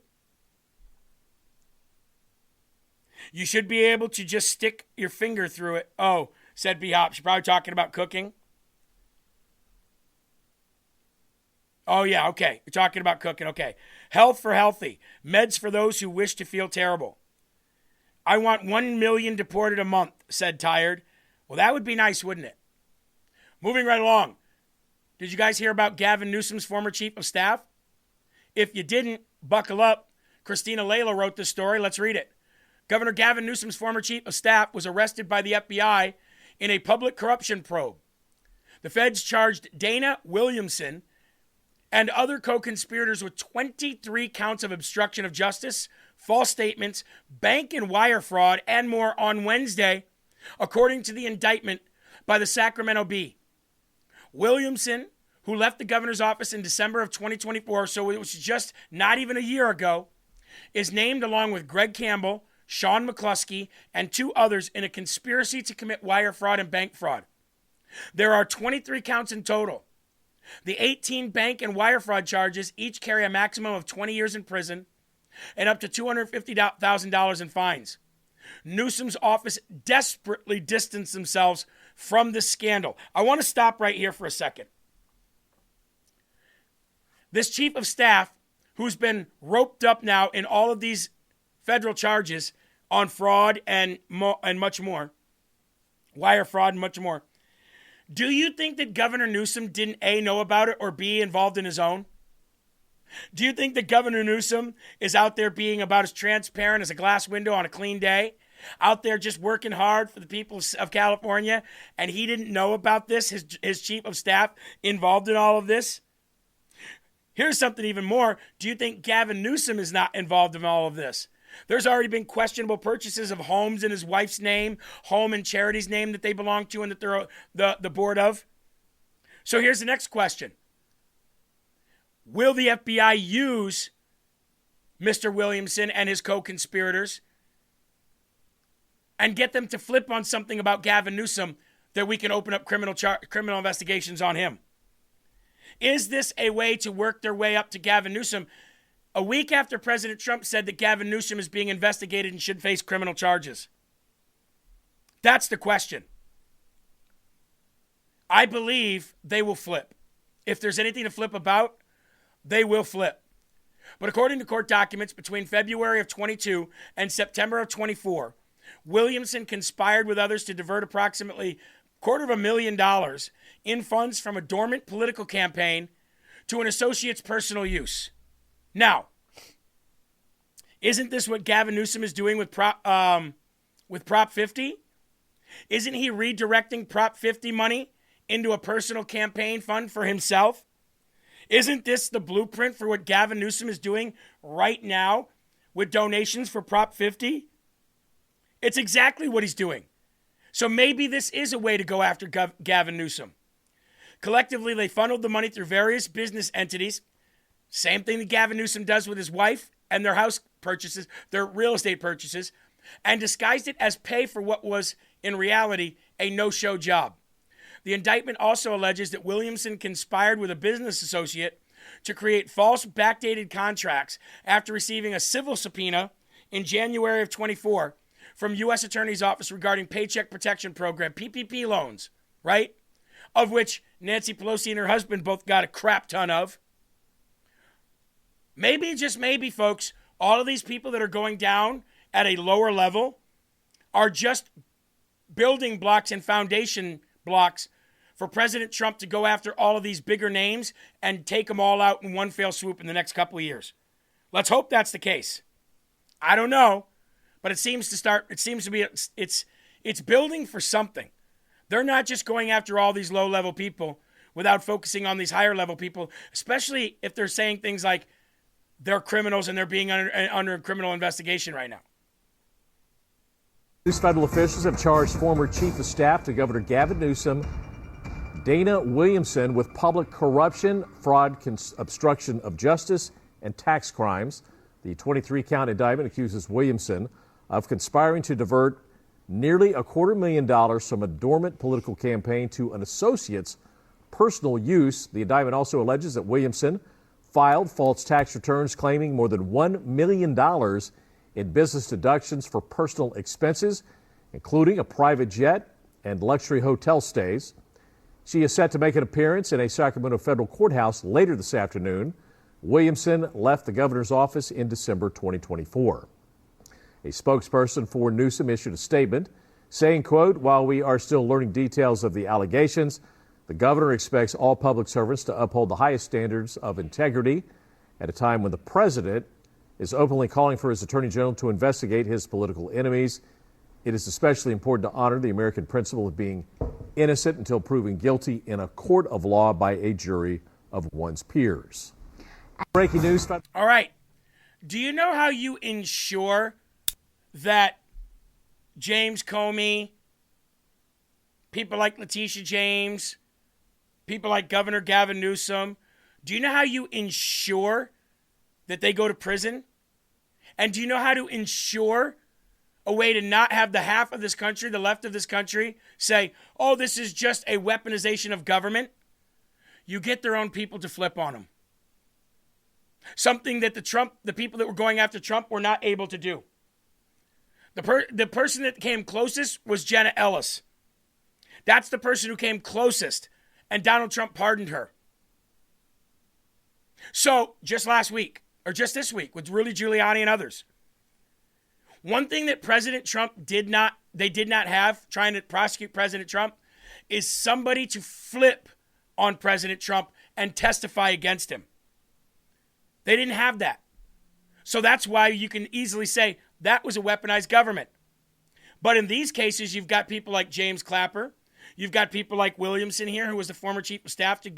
You should be able to just stick your finger through it. Oh, said B-Hop. She's probably talking about cooking. Oh, yeah, okay. You're talking about cooking. Okay. Health for healthy. Meds for those who wish to feel terrible. I want 1 million deported a month, said Tired. Well, that would be nice, wouldn't it? Moving right along. Did you guys hear about Gavin Newsom's former chief of staff? If you didn't, buckle up. Christina Layla wrote this story. Let's read it. Governor Gavin Newsom's former chief of staff was arrested by the FBI in a public corruption probe. The feds charged Dana Williamson and other co-conspirators with 23 counts of obstruction of justice, false statements, bank and wire fraud, and more on Wednesday, according to the indictment by the Sacramento Bee. Williamson, who left the governor's office in December of 2024, so it was just not even a year ago, is named along with Greg Campbell, Sean McCluskey, and 2 others in a conspiracy to commit wire fraud and bank fraud. There are 23 counts in total. The 18 bank and wire fraud charges each carry a maximum of 20 years in prison and up to $250,000 in fines. Newsom's office desperately distanced themselves from this scandal. I want to stop right here for a second. This chief of staff, who's been roped up now in all of these federal charges on fraud and much more, wire fraud and much more. Do you think that Governor Newsom didn't A, know about it, or B, involved in his own? Do you think that Governor Newsom is out there being about as transparent as a glass window on a clean day? Out there just working hard for the people of California, and he didn't know about this, his chief of staff involved in all of this? Here's something even more. Do you think Gavin Newsom is not involved in all of this? There's already been questionable purchases of homes in his wife's name, home and charity's name that they belong to and that they're the board of. So here's the next question. Will the FBI use Mr. Williamson and his co-conspirators and get them to flip on something about Gavin Newsom that we can open up criminal investigations on him? Is this a way to work their way up to Gavin Newsom? A week after President Trump said that Gavin Newsom is being investigated and should face criminal charges. That's the question. I believe they will flip. If there's anything to flip about, they will flip. But according to court documents, between February of 22 and September of 24, Williamson conspired with others to divert approximately $250,000 in funds from a dormant political campaign to an associate's personal use. Now, isn't this what Gavin Newsom is doing with Prop 50? Isn't he redirecting Prop 50 money into a personal campaign fund for himself? Isn't this the blueprint for what Gavin Newsom is doing right now with donations for Prop 50? It's exactly what he's doing. So maybe this is a way to go after Gavin Newsom. Collectively, they funneled the money through various business entities. Same thing that Gavin Newsom does with his wife and their house purchases, their real estate purchases, and disguised it as pay for what was, in reality, a no-show job. The indictment also alleges that Williamson conspired with a business associate to create false backdated contracts after receiving a civil subpoena in January of 24 from U.S. Attorney's Office regarding Paycheck Protection Program, PPP loans, right? Of which Nancy Pelosi and her husband both got a crap ton of. Maybe, just maybe, folks, all of these people that are going down at a lower level are just building blocks and foundation blocks for President Trump to go after all of these bigger names and take them all out in one fell swoop in the next couple of years. Let's hope that's the case. I don't know, but it's building for something. They're not just going after all these low-level people without focusing on these higher-level people, especially if they're saying things like they're criminals and they're being under a criminal investigation right now. These federal officials have charged former chief of staff to Governor Gavin Newsom, Dana Williamson, with public corruption, fraud, obstruction of justice, and tax crimes. The 23-count indictment accuses Williamson of conspiring to divert nearly $250,000 from a dormant political campaign to an associate's personal use. The indictment also alleges that Williamson filed false tax returns claiming more than $1 million in business deductions for personal expenses, including a private jet and luxury hotel stays. She is set to make an appearance in a Sacramento federal courthouse later this afternoon. Williamson left the governor's office in December 2024. A spokesperson for Newsom issued a statement saying, quote, "While we are still learning details of the allegations, the governor expects all public servants to uphold the highest standards of integrity at a time when the president is openly calling for his attorney general to investigate his political enemies. It is especially important to honor the American principle of being innocent until proven guilty in a court of law by a jury of one's peers." Breaking news. All right. Do you know how you ensure that James Comey, people like Letitia James, people like Governor Gavin Newsom, do you know how you ensure that they go to prison? And do you know how to ensure a way to not have the half of this country, the left of this country, say, oh, this is just a weaponization of government? You get their own people to flip on them. Something that the people that were going after Trump were not able to do. The person that came closest was Jenna Ellis. That's the person who came closest, and Donald Trump pardoned her. So just last week, or just this week, with Rudy Giuliani and others, one thing that President Trump did not have trying to prosecute President Trump is somebody to flip on President Trump and testify against him. They didn't have that. So that's why you can easily say that was a weaponized government. But in these cases, you've got people like James Clapper. You've got people like Williamson here, who was the former chief of staff to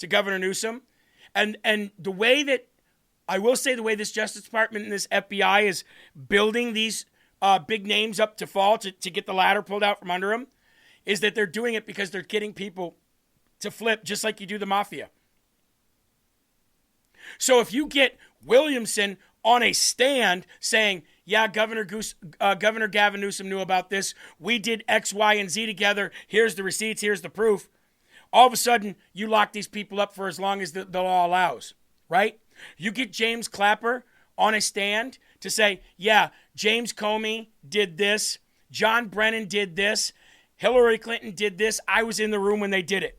Governor Newsom. And the way that, I will say the way this Justice Department and this FBI is building these big names up to fall, to get the ladder pulled out from under them, is that they're doing it because they're getting people to flip, just like you do the mafia. So if you get Williamson on a stand saying, yeah, Governor Gavin Newsom knew about this. We did X, Y, and Z together. Here's the receipts. Here's the proof. All of a sudden, you lock these people up for as long as the law allows, right? You get James Clapper on a stand to say, yeah, James Comey did this. John Brennan did this. Hillary Clinton did this. I was in the room when they did it.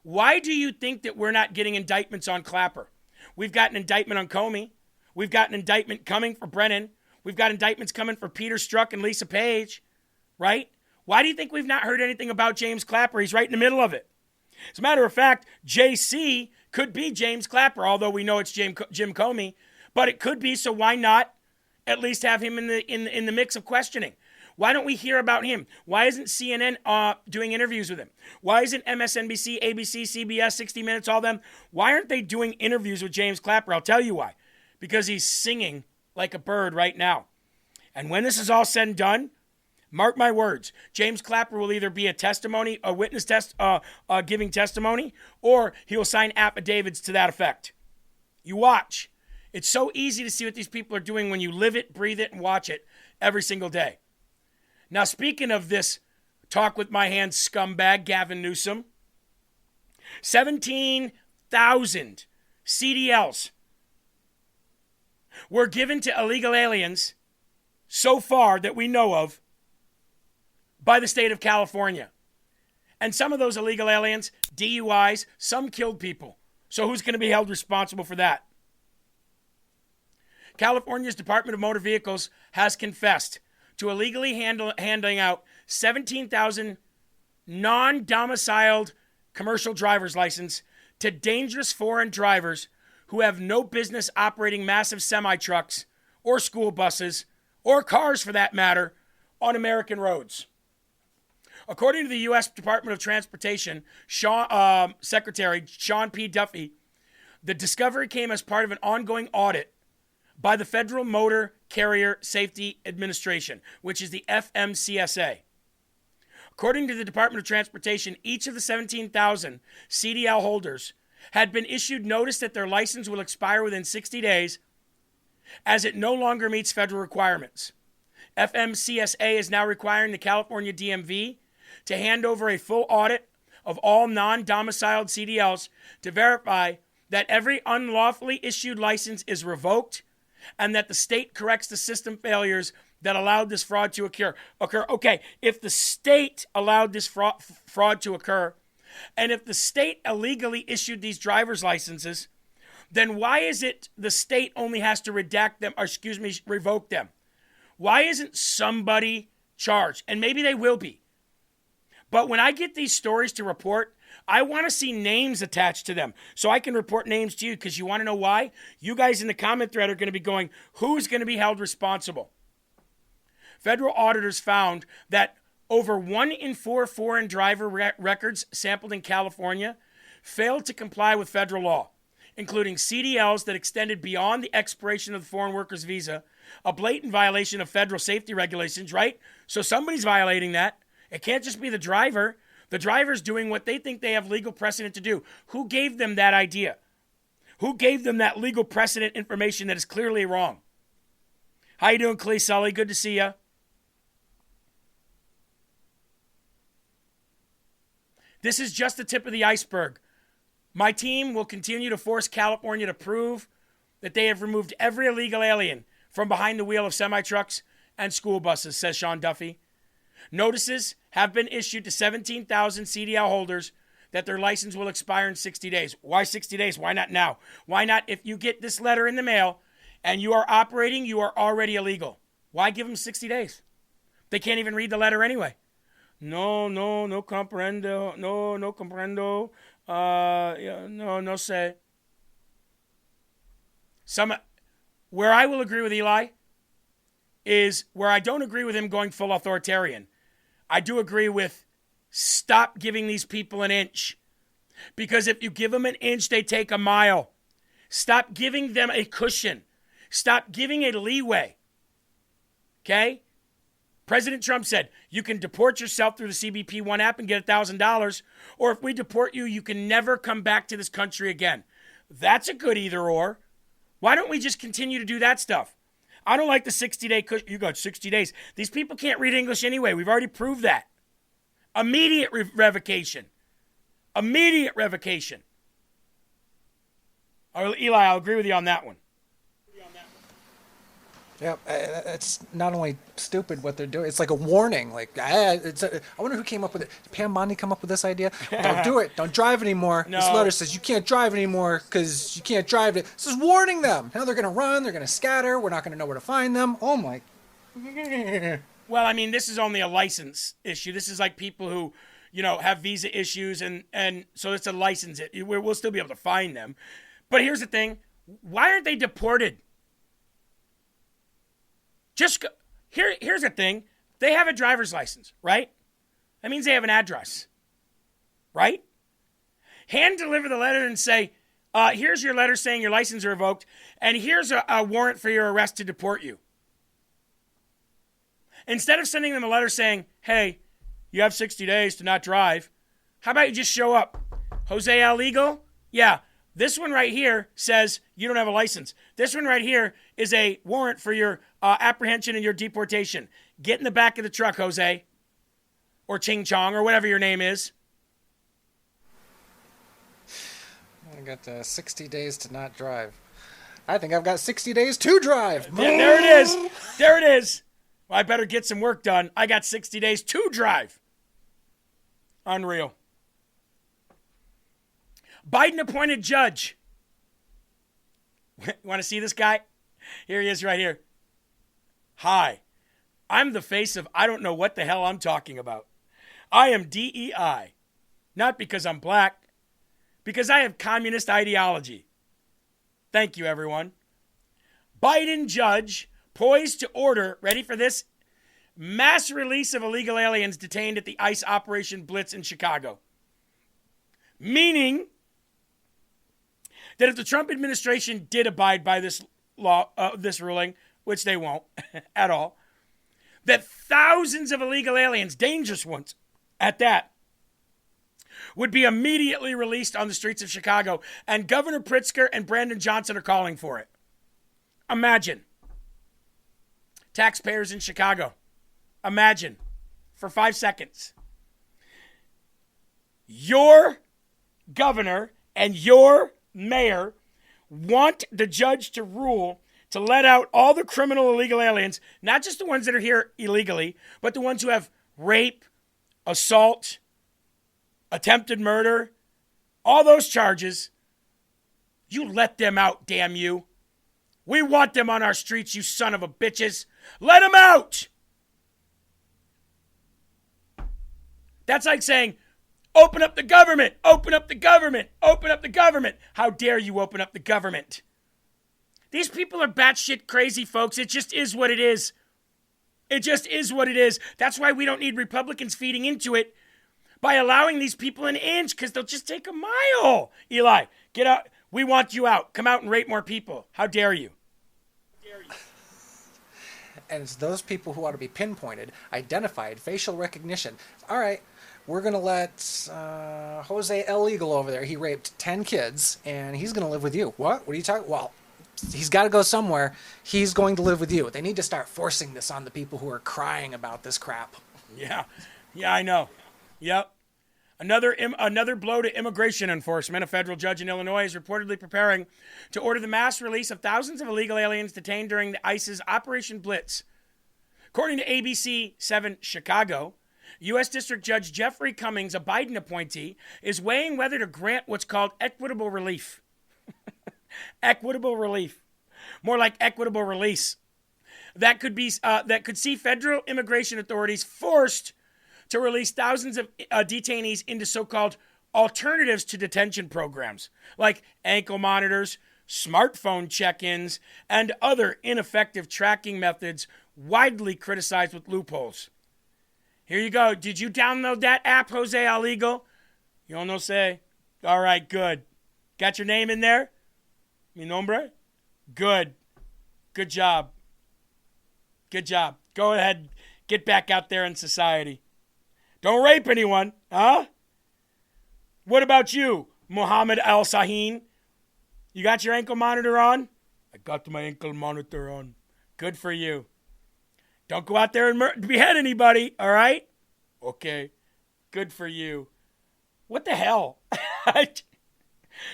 Why do you think that we're not getting indictments on Clapper? We've got an indictment on Comey. We've got an indictment coming for Brennan. We've got indictments coming for Peter Strzok and Lisa Page, right? Why do you think we've not heard anything about James Clapper? He's right in the middle of it. As a matter of fact, JC could be James Clapper, although we know it's Jim Comey, but it could be, so why not at least have him in the mix of questioning? Why don't we hear about him? Why isn't CNN doing interviews with him? Why isn't MSNBC, ABC, CBS, 60 Minutes, all them? Why aren't they doing interviews with James Clapper? I'll tell you why. Because he's singing like a bird right now. And when this is all said and done, mark my words, James Clapper will either be a witness giving testimony, or he will sign affidavits to that effect. You watch. It's so easy to see what these people are doing when you live it, breathe it, and watch it every single day. Now, speaking of this talk with my hands scumbag, Gavin Newsom, 17,000 CDLs were given to illegal aliens so far that we know of by the state of California. And some of those illegal aliens, DUIs, some killed people. So who's going to be held responsible for that? California's Department of Motor Vehicles has confessed to illegally handing out 17,000 non-domiciled commercial driver's license to dangerous foreign drivers who have no business operating massive semi-trucks or school buses or cars for that matter on American roads. According to the U.S. Department of Transportation, Secretary Sean P. Duffy, the discovery came as part of an ongoing audit by the Federal Motor Carrier Safety Administration, which is the FMCSA. According to the Department of Transportation, each of the 17,000 CDL holders had been issued notice that their license will expire within 60 days as it no longer meets federal requirements. FMCSA is now requiring the California DMV to hand over a full audit of all non-domiciled CDLs to verify that every unlawfully issued license is revoked and that the state corrects the system failures that allowed this fraud to occur. Okay, if the state allowed this fraud to occur, and if the state illegally issued these driver's licenses, then why is it the state only has to revoke them? Why isn't somebody charged? And maybe they will be. But when I get these stories to report, I want to see names attached to them so I can report names to you, because you want to know why? You guys in the comment thread are going to be going, who's going to be held responsible? Federal auditors found that over 1 in 4 foreign driver records sampled in California failed to comply with federal law, including CDLs that extended beyond the expiration of the foreign worker's visa, a blatant violation of federal safety regulations, right? So somebody's violating that. It can't just be the driver. The driver's doing what they think they have legal precedent to do. Who gave them that idea? Who gave them that legal precedent information that is clearly wrong? How you doing, Clee Sully? Good to see you. This is just the tip of the iceberg. My team will continue to force California to prove that they have removed every illegal alien from behind the wheel of semi-trucks and school buses, says Sean Duffy. Notices have been issued to 17,000 CDL holders that their license will expire in 60 days. Why 60 days? Why not now? Why not if you get this letter in the mail and you are operating, you are already illegal? Why give them 60 days? They can't even read the letter anyway. No comprendo. No comprendo. No sé. Where I will agree with Eli is where I don't agree with him going full authoritarian. I do agree with stop giving these people an inch. Because if you give them an inch, they take a mile. Stop giving them a cushion. Stop giving it leeway. Okay? President Trump said, you can deport yourself through the CBP One app and get $1,000, or if we deport you, you can never come back to this country again. That's a good either or. Why don't we just continue to do that stuff? I don't like the 60-day cushion. You got 60 days. These people can't read English anyway. We've already proved that. Immediate revocation. Immediate revocation. Eli, I'll agree with you on that one. Yeah, it's not only stupid what they're doing. It's like a warning. I wonder who came up with it. Did Pam Bondi come up with this idea? Don't do it. Don't drive anymore. No. This letter says you can't drive anymore because you can't drive it. This is warning them. Now they're going to run. They're going to scatter. We're not going to know where to find them. Oh, my. Well, I mean, this is only a license issue. This is like people who, have visa issues, and so it's a license. We'll still be able to find them. But here's the thing. Why aren't they deported? Here's the thing. They have a driver's license, right? That means they have an address, right? Hand deliver the letter and say, here's your letter saying your license is revoked, and here's a warrant for your arrest to deport you. Instead of sending them a letter saying, hey, you have 60 days to not drive, how about you just show up? Jose Illegal? Yeah. This one right here says you don't have a license. This one right here is a warrant for your apprehension and your deportation. Get in the back of the truck, Jose. Or Ching Chong, or whatever your name is. I got 60 days to not drive. I think I've got 60 days to drive. There it is. There it is. Well, I better get some work done. I got 60 days to drive. Unreal. Biden appointed judge. Want to see this guy? Here he is right here. Hi, I'm the face of I don't know what the hell I'm talking about. I am DEI. Not because I'm black, because I have communist ideology. Thank you, everyone. Biden judge poised to order, ready for this, mass release of illegal aliens detained at the ICE Operation Blitz in Chicago. Meaning that if the Trump administration did abide by this law, this ruling, which they won't at all, that thousands of illegal aliens, dangerous ones at that, would be immediately released on the streets of Chicago. And Governor Pritzker and Brandon Johnson are calling for it. Imagine. Taxpayers in Chicago. Imagine. For 5 seconds. Your governor and your mayor want the judge to rule to let out all the criminal illegal aliens, not just the ones that are here illegally, but the ones who have rape, assault, attempted murder, all those charges. You let them out, damn you. We want them on our streets, you son of a bitches. Let them out! That's like saying, open up the government, open up the government, open up the government. How dare you open up the government? These people are batshit crazy, folks. It just is what it is. It just is what it is. That's why we don't need Republicans feeding into it by allowing these people an inch, because they'll just take a mile. Eli, get out. We want you out. Come out and rape more people. How dare you? And it's those people who ought to be pinpointed, identified, facial recognition. All right, we're going to let Jose El Eagle over there. He raped 10 kids, and he's going to live with you. What? What are you talking? Well, he's got to go somewhere. He's going to live with you. They need to start forcing this on the people who are crying about this crap. Yeah, I know. Yep. Another blow to immigration enforcement. A federal judge in Illinois is reportedly preparing to order the mass release of thousands of illegal aliens detained during the ICE's Operation Blitz. According to ABC 7 Chicago, U.S. District Judge Jeffrey Cummings, a Biden appointee, is weighing whether to grant what's called equitable relief. Equitable relief. More like equitable release. That could see federal immigration authorities forced to release thousands of detainees into so-called alternatives to detention programs, like ankle monitors, smartphone check-ins, and other ineffective tracking methods widely criticized with loopholes. Here you go. Did you download that app, Jose El Eagle? You don't know say? All right, good. Got your name in there? Mi nombre? Good. Good job. Good job. Go ahead. Get back out there in society. Don't rape anyone, huh? What about you, Mohammed Al Sahin? You got your ankle monitor on? I got my ankle monitor on. Good for you. Don't go out there and behead anybody, all right? Okay. Good for you. What the hell?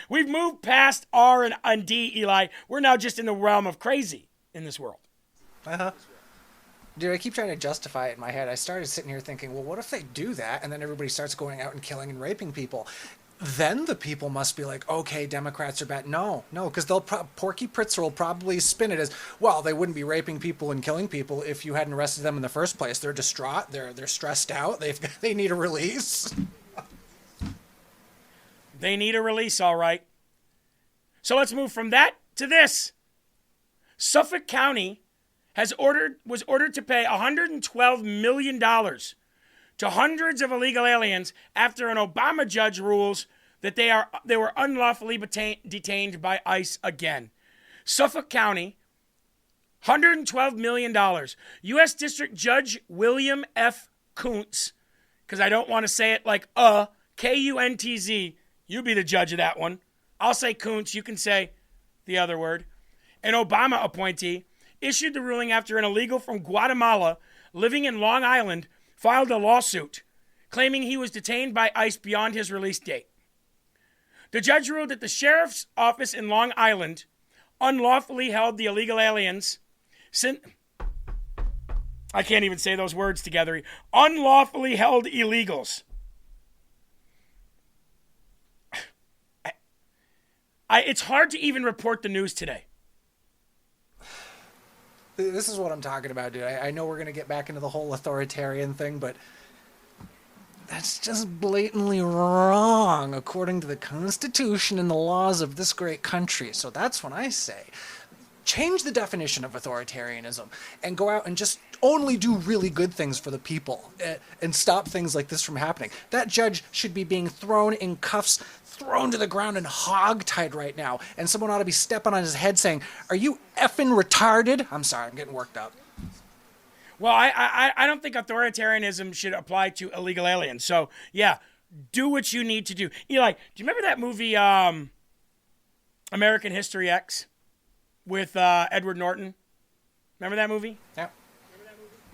We've moved past R and D, Eli. We're now just in the realm of crazy in this world. Uh-huh. Dude, I keep trying to justify it in my head. I started sitting here thinking, well, what if they do that and then everybody starts going out and killing and raping people? Then the people must be like, okay, Democrats are bad. No, because Porky Pritzker will probably spin it as, well, they wouldn't be raping people and killing people if you hadn't arrested them in the first place. They're distraught. They're stressed out. They need a release. They need a release, all right. So let's move from that to this. Suffolk County was ordered to pay $112 million to hundreds of illegal aliens after an Obama judge rules that they were unlawfully detained by ICE again. Suffolk County, $112 million. U.S. District Judge William F. Kuntz, because I don't want to say it like K-U-N-T-Z. You be the judge of that one. I'll say Kuntz. You can say the other word. An Obama appointee issued the ruling after an illegal from Guatemala living in Long Island filed a lawsuit claiming he was detained by ICE beyond his release date. The judge ruled that the sheriff's office in Long Island unlawfully held the illegal aliens I can't even say those words together. Unlawfully held illegals. It's hard to even report the news today. This is what I'm talking about, dude. I know we're going to get back into the whole authoritarian thing, but That's just blatantly wrong according to the Constitution and the laws of this great country. So that's when I say, change the definition of authoritarianism and go out and just only do really good things for the people and stop things like this from happening. That judge should be being thrown in cuffs, thrown to the ground and hogtied right now. And someone ought to be stepping on his head saying, "Are you effing retarded?" I'm sorry, I'm getting worked up. Well, I don't think authoritarianism should apply to illegal aliens. So, yeah, do what you need to do. Eli, do you remember that movie American History X with Edward Norton? Remember that movie? Yeah.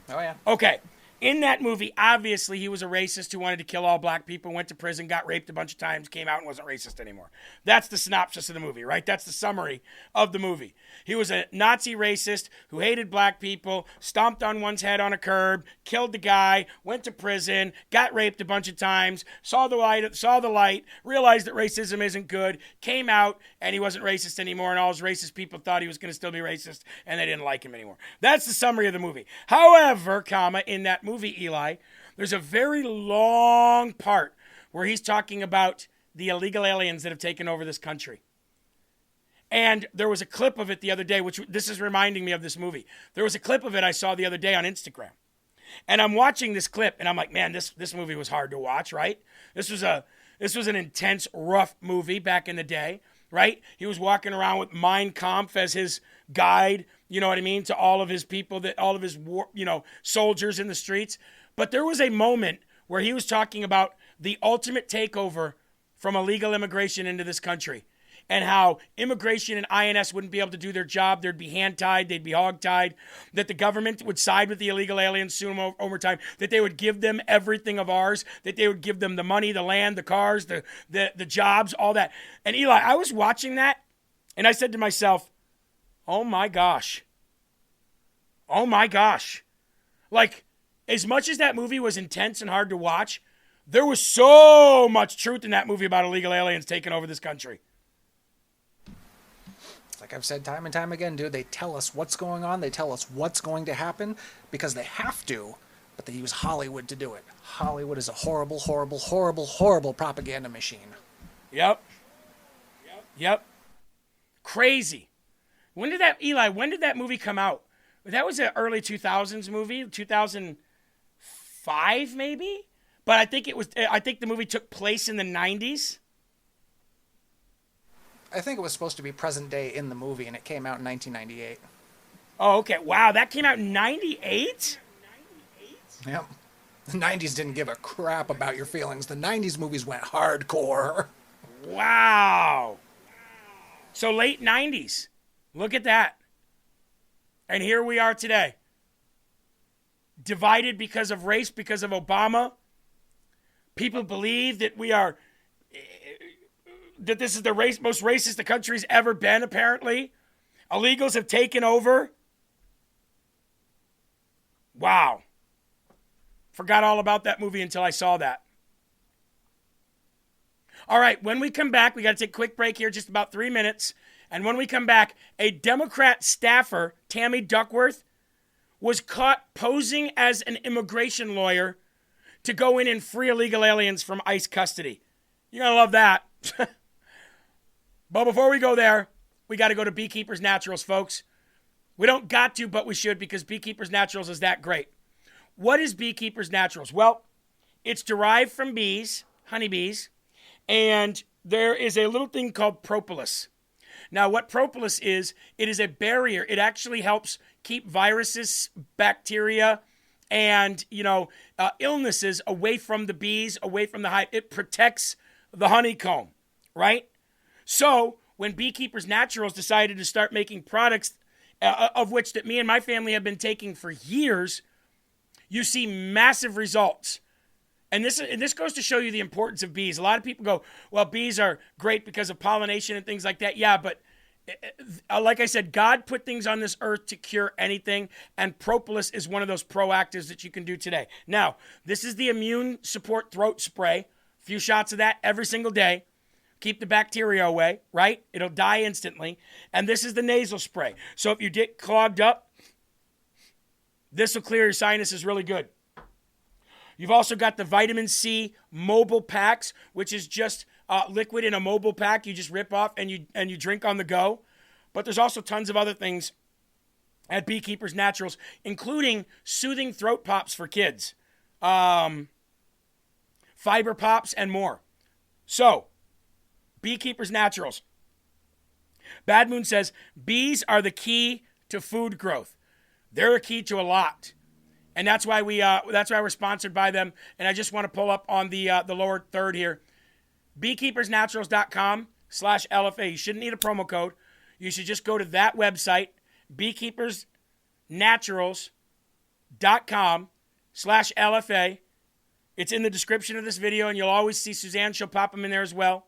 Oh, yeah. Okay. In that movie, obviously, he was a racist who wanted to kill all black people, went to prison, got raped a bunch of times, came out and wasn't racist anymore. That's the synopsis of the movie, right? That's the summary of the movie. He was a Nazi racist who hated black people, stomped on one's head on a curb, killed the guy, went to prison, got raped a bunch of times, saw the light, realized that racism isn't good, came out, and he wasn't racist anymore, and all his racist people thought he was going to still be racist, and they didn't like him anymore. That's the summary of the movie. However, in that movie, Eli, there's a very long part where he's talking about the illegal aliens that have taken over this country. And there was a clip of it the other day, which this is reminding me of this movie. There was a clip of it I saw the other day on Instagram. And I'm watching this clip, and I'm like, man, this movie was hard to watch, right? This was an intense, rough movie back in the day, right? He was walking around with Mein Kampf as his guide, you know what I mean, to all of his people, all of his soldiers in the streets. But there was a moment where he was talking about the ultimate takeover from illegal immigration into this country, and how immigration and INS wouldn't be able to do their job. They'd be hand-tied. They'd be hog-tied. That the government would side with the illegal aliens soon over time. That they would give them everything of ours. That they would give them the money, the land, the cars, the jobs, all that. And Eli, I was watching that, and I said to myself, oh my gosh. Oh my gosh. Like, as much as that movie was intense and hard to watch, there was so much truth in that movie about illegal aliens taking over this country. Like I've said time and time again, dude, they tell us what's going on. They tell us what's going to happen because they have to, but they use Hollywood to do it. Hollywood is a horrible, horrible, horrible, horrible propaganda machine. Yep. Crazy. When did that movie come out? That was an early 2000s movie, 2005 maybe? But I think the movie took place in the 90s. I think it was supposed to be present day in the movie, and it came out in 1998. Oh, okay. Wow, that came out in 98? Yep. The 90s didn't give a crap about your feelings. The 90s movies went hardcore. Wow. So late 90s. Look at that. And here we are today. Divided because of race, because of Obama. People believe that that this is the most racist the country's ever been, apparently. Illegals have taken over. Wow. Forgot all about that movie until I saw that. All right, when we come back, we got to take a quick break here, just about 3 minutes. And when we come back, a Democrat staffer, Tammy Duckworth, was caught posing as an immigration lawyer to go in and free illegal aliens from ICE custody. You're going to love that. But before we go there, we got to go to Beekeepers Naturals, folks. We don't got to, but we should, because Beekeepers Naturals is that great. What is Beekeepers Naturals? Well, it's derived from bees, honeybees, and there is a little thing called propolis. Now, what propolis is, it is a barrier. It actually helps keep viruses, bacteria, and, illnesses away from the bees, away from the hive. It protects the honeycomb, right? So when Beekeepers Naturals decided to start making products of which that me and my family have been taking for years, you see massive results. And this goes to show you the importance of bees. A lot of people go, well, bees are great because of pollination and things like that. Yeah, but like I said, God put things on this earth to cure anything, and propolis is one of those proactives that you can do today. Now, this is the immune support throat spray. A few shots of that every single day. Keep the bacteria away, right? It'll die instantly. And this is the nasal spray. So if you get clogged up, this will clear your sinuses really good. You've also got the vitamin C mobile packs, which is just liquid in a mobile pack. You just rip off and you drink on the go. But there's also tons of other things at Beekeepers Naturals, including soothing throat pops for kids, fiber pops, and more. So, Beekeepers Naturals. Bad Moon says, bees are the key to food growth. They're a key to a lot. And that's why we're sponsored by them. And I just want to pull up on the lower third here. Beekeepersnaturals.com/LFA. You shouldn't need a promo code. You should just go to that website, beekeepersnaturals.com/LFA. It's in the description of this video, and you'll always see Suzanne. She'll pop them in there as well.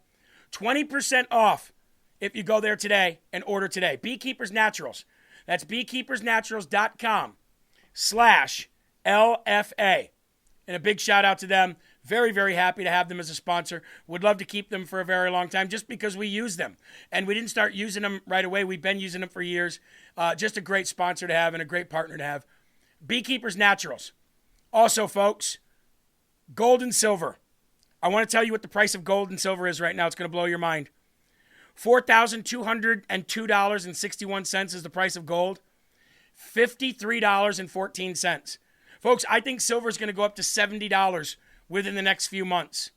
20% off if you go there today and order today. Beekeepers Naturals. That's beekeepersnaturals.com/LFA. And a big shout out to them. Very, very happy to have them as a sponsor. Would love to keep them for a very long time just because we use them. And we didn't start using them right away. We've been using them for years. Just a great sponsor to have and a great partner to have. Beekeepers Naturals. Also, folks, gold and silver. I want to tell you what the price of gold and silver is right now. It's going to blow your mind. $4,202.61 is the price of gold. $53.14. Folks, I think silver is going to go up to $70 within the next few months.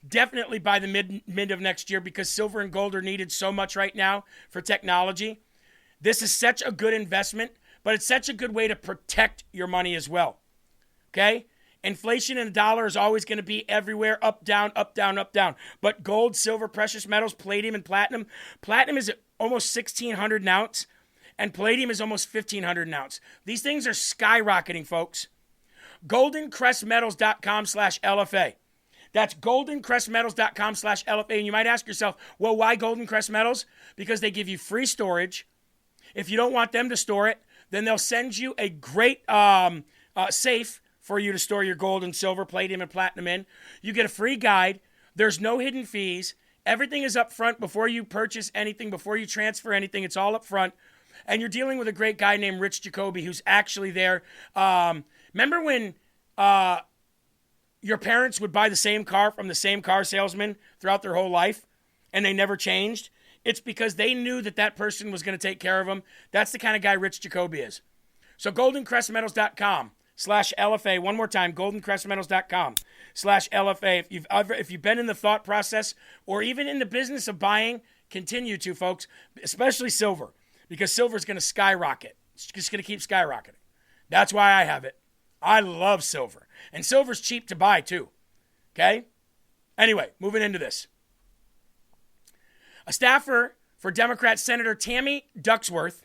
Definitely by the mid of next year, because silver and gold are needed so much right now for technology. This is such a good investment, but it's such a good way to protect your money as well. Okay? Inflation in the dollar is always going to be everywhere, up, down, up, down, up, down. But gold, silver, precious metals, palladium, and platinum. Platinum is almost $1,600 an ounce, and palladium is almost $1,500 an ounce. These things are skyrocketing, folks. GoldenCrestMetals.com/LFA. That's GoldenCrestMetals.com/LFA. And you might ask yourself, well, why Golden Crest Metals? Because they give you free storage. If you don't want them to store it, then they'll send you a great safe for you to store your gold and silver, palladium, and platinum in. You get a free guide. There's no hidden fees. Everything is up front before you purchase anything, before you transfer anything. It's all up front. And you're dealing with a great guy named Rich Jacoby, who's actually there. Remember when your parents would buy the same car from the same car salesman throughout their whole life and they never changed? It's because they knew that that person was going to take care of them. That's the kind of guy Rich Jacoby is. So GoldenCrestMetals.com/LFA. One more time, GoldenCrestMetals.com/LFA. If you've been in the thought process or even in the business of buying, continue to, folks, especially silver, because silver is going to skyrocket. It's just going to keep skyrocketing. That's why I have it. I love silver. And silver's cheap to buy, too. Okay? Anyway, moving into this. A staffer for Democrat Senator Tammy Duckworth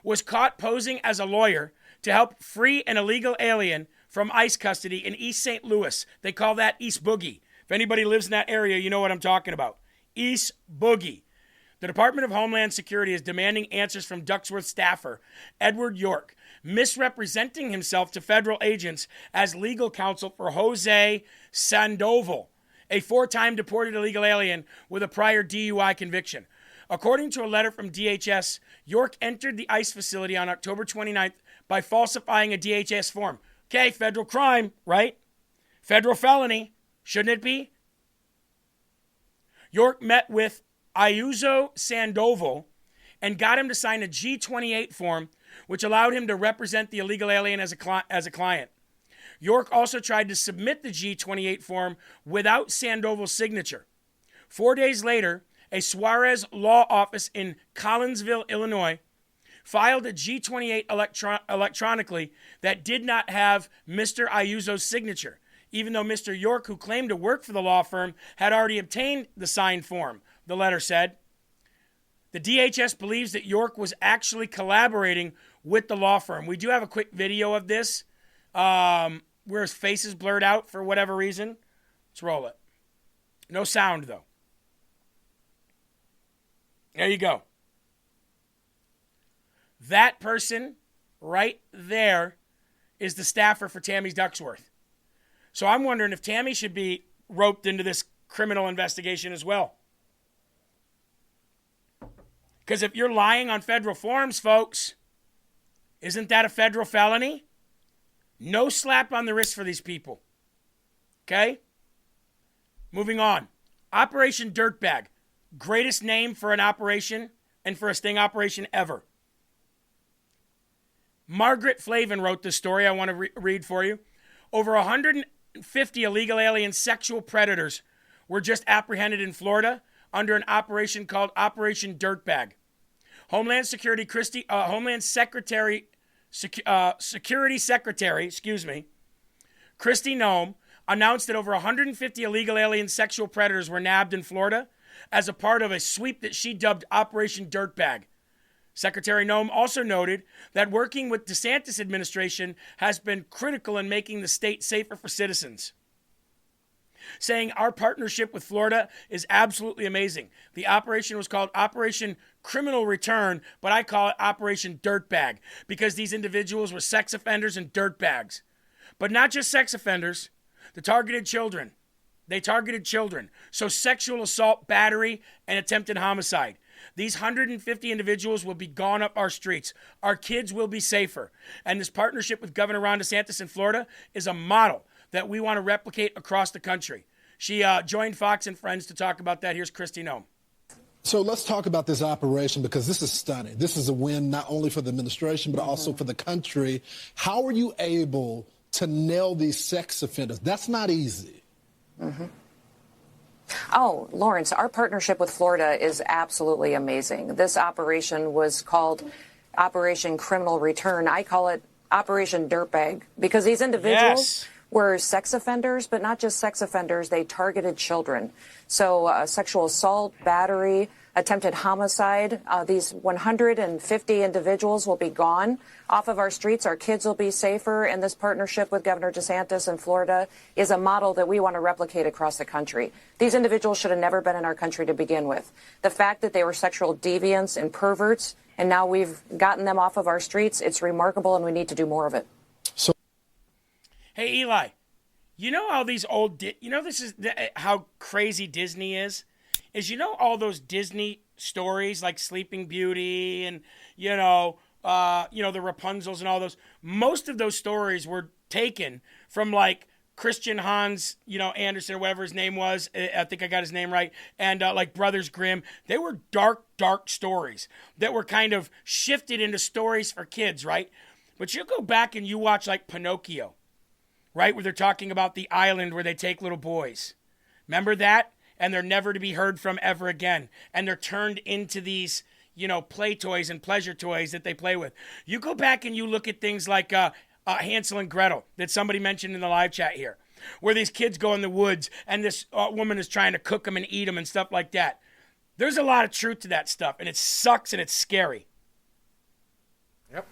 was caught posing as a lawyer to help free an illegal alien from ICE custody in East St. Louis. They call that East Boogie. If anybody lives in that area, you know what I'm talking about. East Boogie. The Department of Homeland Security is demanding answers from Duckworth's staffer, Edward York, misrepresenting himself to federal agents as legal counsel for Jose Sandoval, a 4-time deported illegal alien with a prior DUI conviction. According to a letter from DHS, York entered the ICE facility on October 29th by falsifying a DHS form. Okay, federal crime, right? Federal felony, shouldn't it be? York met with Ayuso Sandoval and got him to sign a G-28 form, which allowed him to represent the illegal alien as a client. York also tried to submit the G-28 form without Sandoval's signature. 4 days later, a Suarez law office in Collinsville, Illinois, filed a G-28 electronically that did not have Mr. Ayuso's signature, even though Mr. York, who claimed to work for the law firm, had already obtained the signed form, the letter said. The DHS believes that York was actually collaborating with the law firm. We do have a quick video of this where his face is blurred out for whatever reason. Let's roll it. No sound, though. There you go. That person right there is the staffer for Tammy Duckworth. So I'm wondering if Tammy should be roped into this criminal investigation as well. Because if you're lying on federal forms, folks, isn't that a federal felony? No slap on the wrist for these people. Okay? Moving on. Operation Dirtbag. Greatest name for an operation and for a sting operation ever. Margaret Flavin wrote this story I want to read for you. Over 150 illegal alien sexual predators were just apprehended in Florida under an operation called Operation Dirtbag. Homeland Security Security Secretary, Kristi Noem announced that over 150 illegal alien sexual predators were nabbed in Florida as a part of a sweep that she dubbed Operation Dirtbag. Secretary Noem also noted that working with DeSantis administration has been critical in making the state safer for citizens, saying our partnership with Florida is absolutely amazing. The operation was called Operation Criminal Return, but I call it Operation Dirtbag because these individuals were sex offenders and dirtbags. But not just sex offenders. They targeted children. So sexual assault, battery, and attempted homicide. These 150 individuals will be gone up our streets. Our kids will be safer. And this partnership with Governor Ron DeSantis in Florida is a model that we want to replicate across the country. She joined Fox and Friends to talk about that. Here's Kristi Noem. So let's talk about this operation because this is stunning. This is a win not only for the administration, but also for the country. How are you able to nail these sex offenders? That's not easy. Oh, Lawrence, our partnership with Florida is absolutely amazing. This operation was called Operation Criminal Return. I call it Operation Dirtbag because these individuals were sex offenders, but not just sex offenders. They targeted children. So sexual assault, battery, attempted homicide. These 150 individuals will be gone off of our streets. Our kids will be safer. And this partnership with Governor DeSantis in Florida is a model that we want to replicate across the country. These individuals should have never been in our country to begin with. The fact that they were sexual deviants and perverts, and now we've gotten them off of our streets, it's remarkable, and we need to do more of it. Hey, Eli, you know how these old, this is how crazy Disney is all those Disney stories like Sleeping Beauty and, the Rapunzels and all those. Most of those stories were taken from like Christian Hans, Andersen or whatever his name was. I think I got his name right. And like Brothers Grimm. They were dark, dark stories that were kind of shifted into stories for kids, right? But you go back and you watch like Pinocchio, right? Where they're talking about the island where they take little boys. Remember that? And they're never to be heard from ever again. And they're turned into these, play toys and pleasure toys that they play with. You go back and you look at things like Hansel and Gretel that somebody mentioned in the live chat here, where these kids go in the woods and this woman is trying to cook them and eat them and stuff like that. There's a lot of truth to that stuff, and it sucks and it's scary. Yep.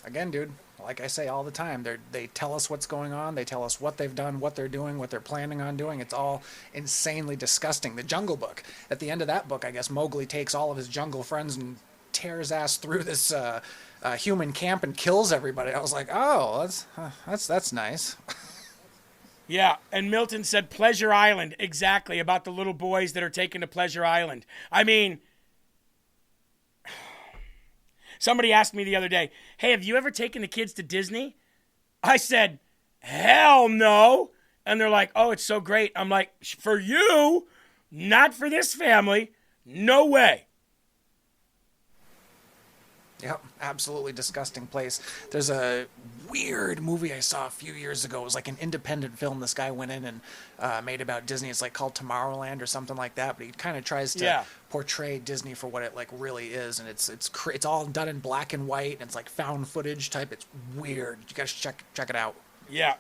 Again, dude, like I say all the time, they tell us what's going on. They tell us what they've done, what they're doing, what they're planning on doing. It's all insanely disgusting. The Jungle Book. At the end of that book, I guess Mowgli takes all of his jungle friends and tears ass through this human camp and kills everybody. I was like, oh, that's nice. Yeah, and Milton said Pleasure Island, exactly, about the little boys that are taken to Pleasure Island. I mean, somebody asked me the other day, hey, have you ever taken the kids to Disney? I said, hell no. And they're like, oh, it's so great. I'm like, for you, not for this family. No way. Yep, absolutely disgusting place. There's a weird movie I saw a few years ago. It was like an independent film. This guy went in and made about Disney. It's like called Tomorrowland or something like that. But he kind of tries to portray Disney for what it like really is, and it's all done in black and white, and it's like found footage type. It's weird. You guys check it out. Yeah.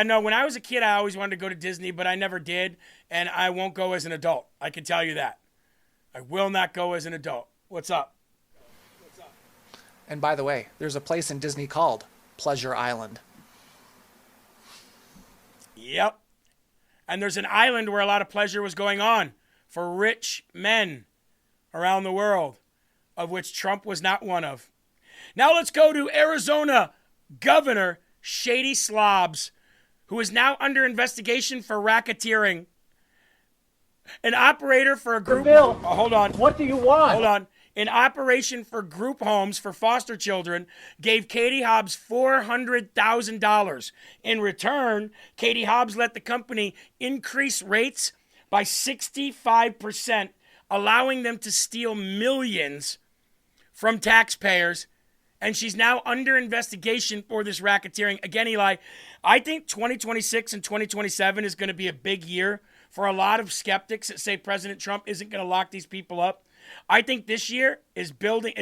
No. When I was a kid, I always wanted to go to Disney, but I never did, and I won't go as an adult. I can tell you that. I will not go as an adult. What's up? And by the way, there's a place in Disney called Pleasure Island. Yep. And there's an island where a lot of pleasure was going on for rich men around the world, of which Trump was not one of. Now let's go to Arizona Governor Shady Slobs, who is now under investigation for racketeering. An operator for a group... Bill, hold on. What do you want? Hold on. an operation for group homes for foster children, gave Katie Hobbs $400,000. In return, Katie Hobbs let the company increase rates by 65%, allowing them to steal millions from taxpayers. And she's now under investigation for this racketeering. Again, Eli, I think 2026 and 2027 is going to be a big year for a lot of skeptics that say President Trump isn't going to lock these people up. I think this year is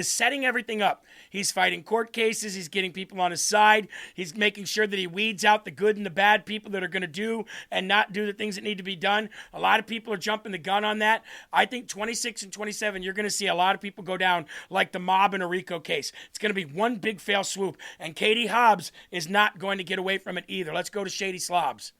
setting everything up. He's fighting court cases. He's getting people on his side. He's making sure that he weeds out the good and the bad people that are going to do and not do the things that need to be done. A lot of people are jumping the gun on that. I think 26 and 27, you're going to see a lot of people go down like the mob in a RICO case. It's going to be one big fail swoop. And Katie Hobbs is not going to get away from it either. Let's go to Shady Slobs.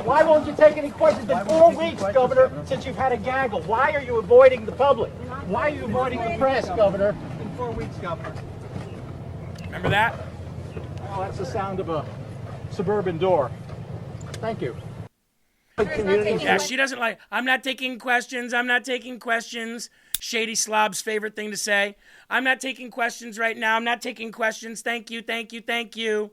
Why won't you take any questions? It's been 4 weeks, Governor, since you've had a gaggle. Why are you avoiding the public? Why are you avoiding the press, Governor? It's been 4 weeks, Governor. Remember that? Oh, that's the sound of a suburban door. Thank you. Yeah, she doesn't like, I'm not taking questions. I'm not taking questions. Shady Slob's favorite thing to say. I'm not taking questions right now. I'm not taking questions. Thank you, thank you, thank you.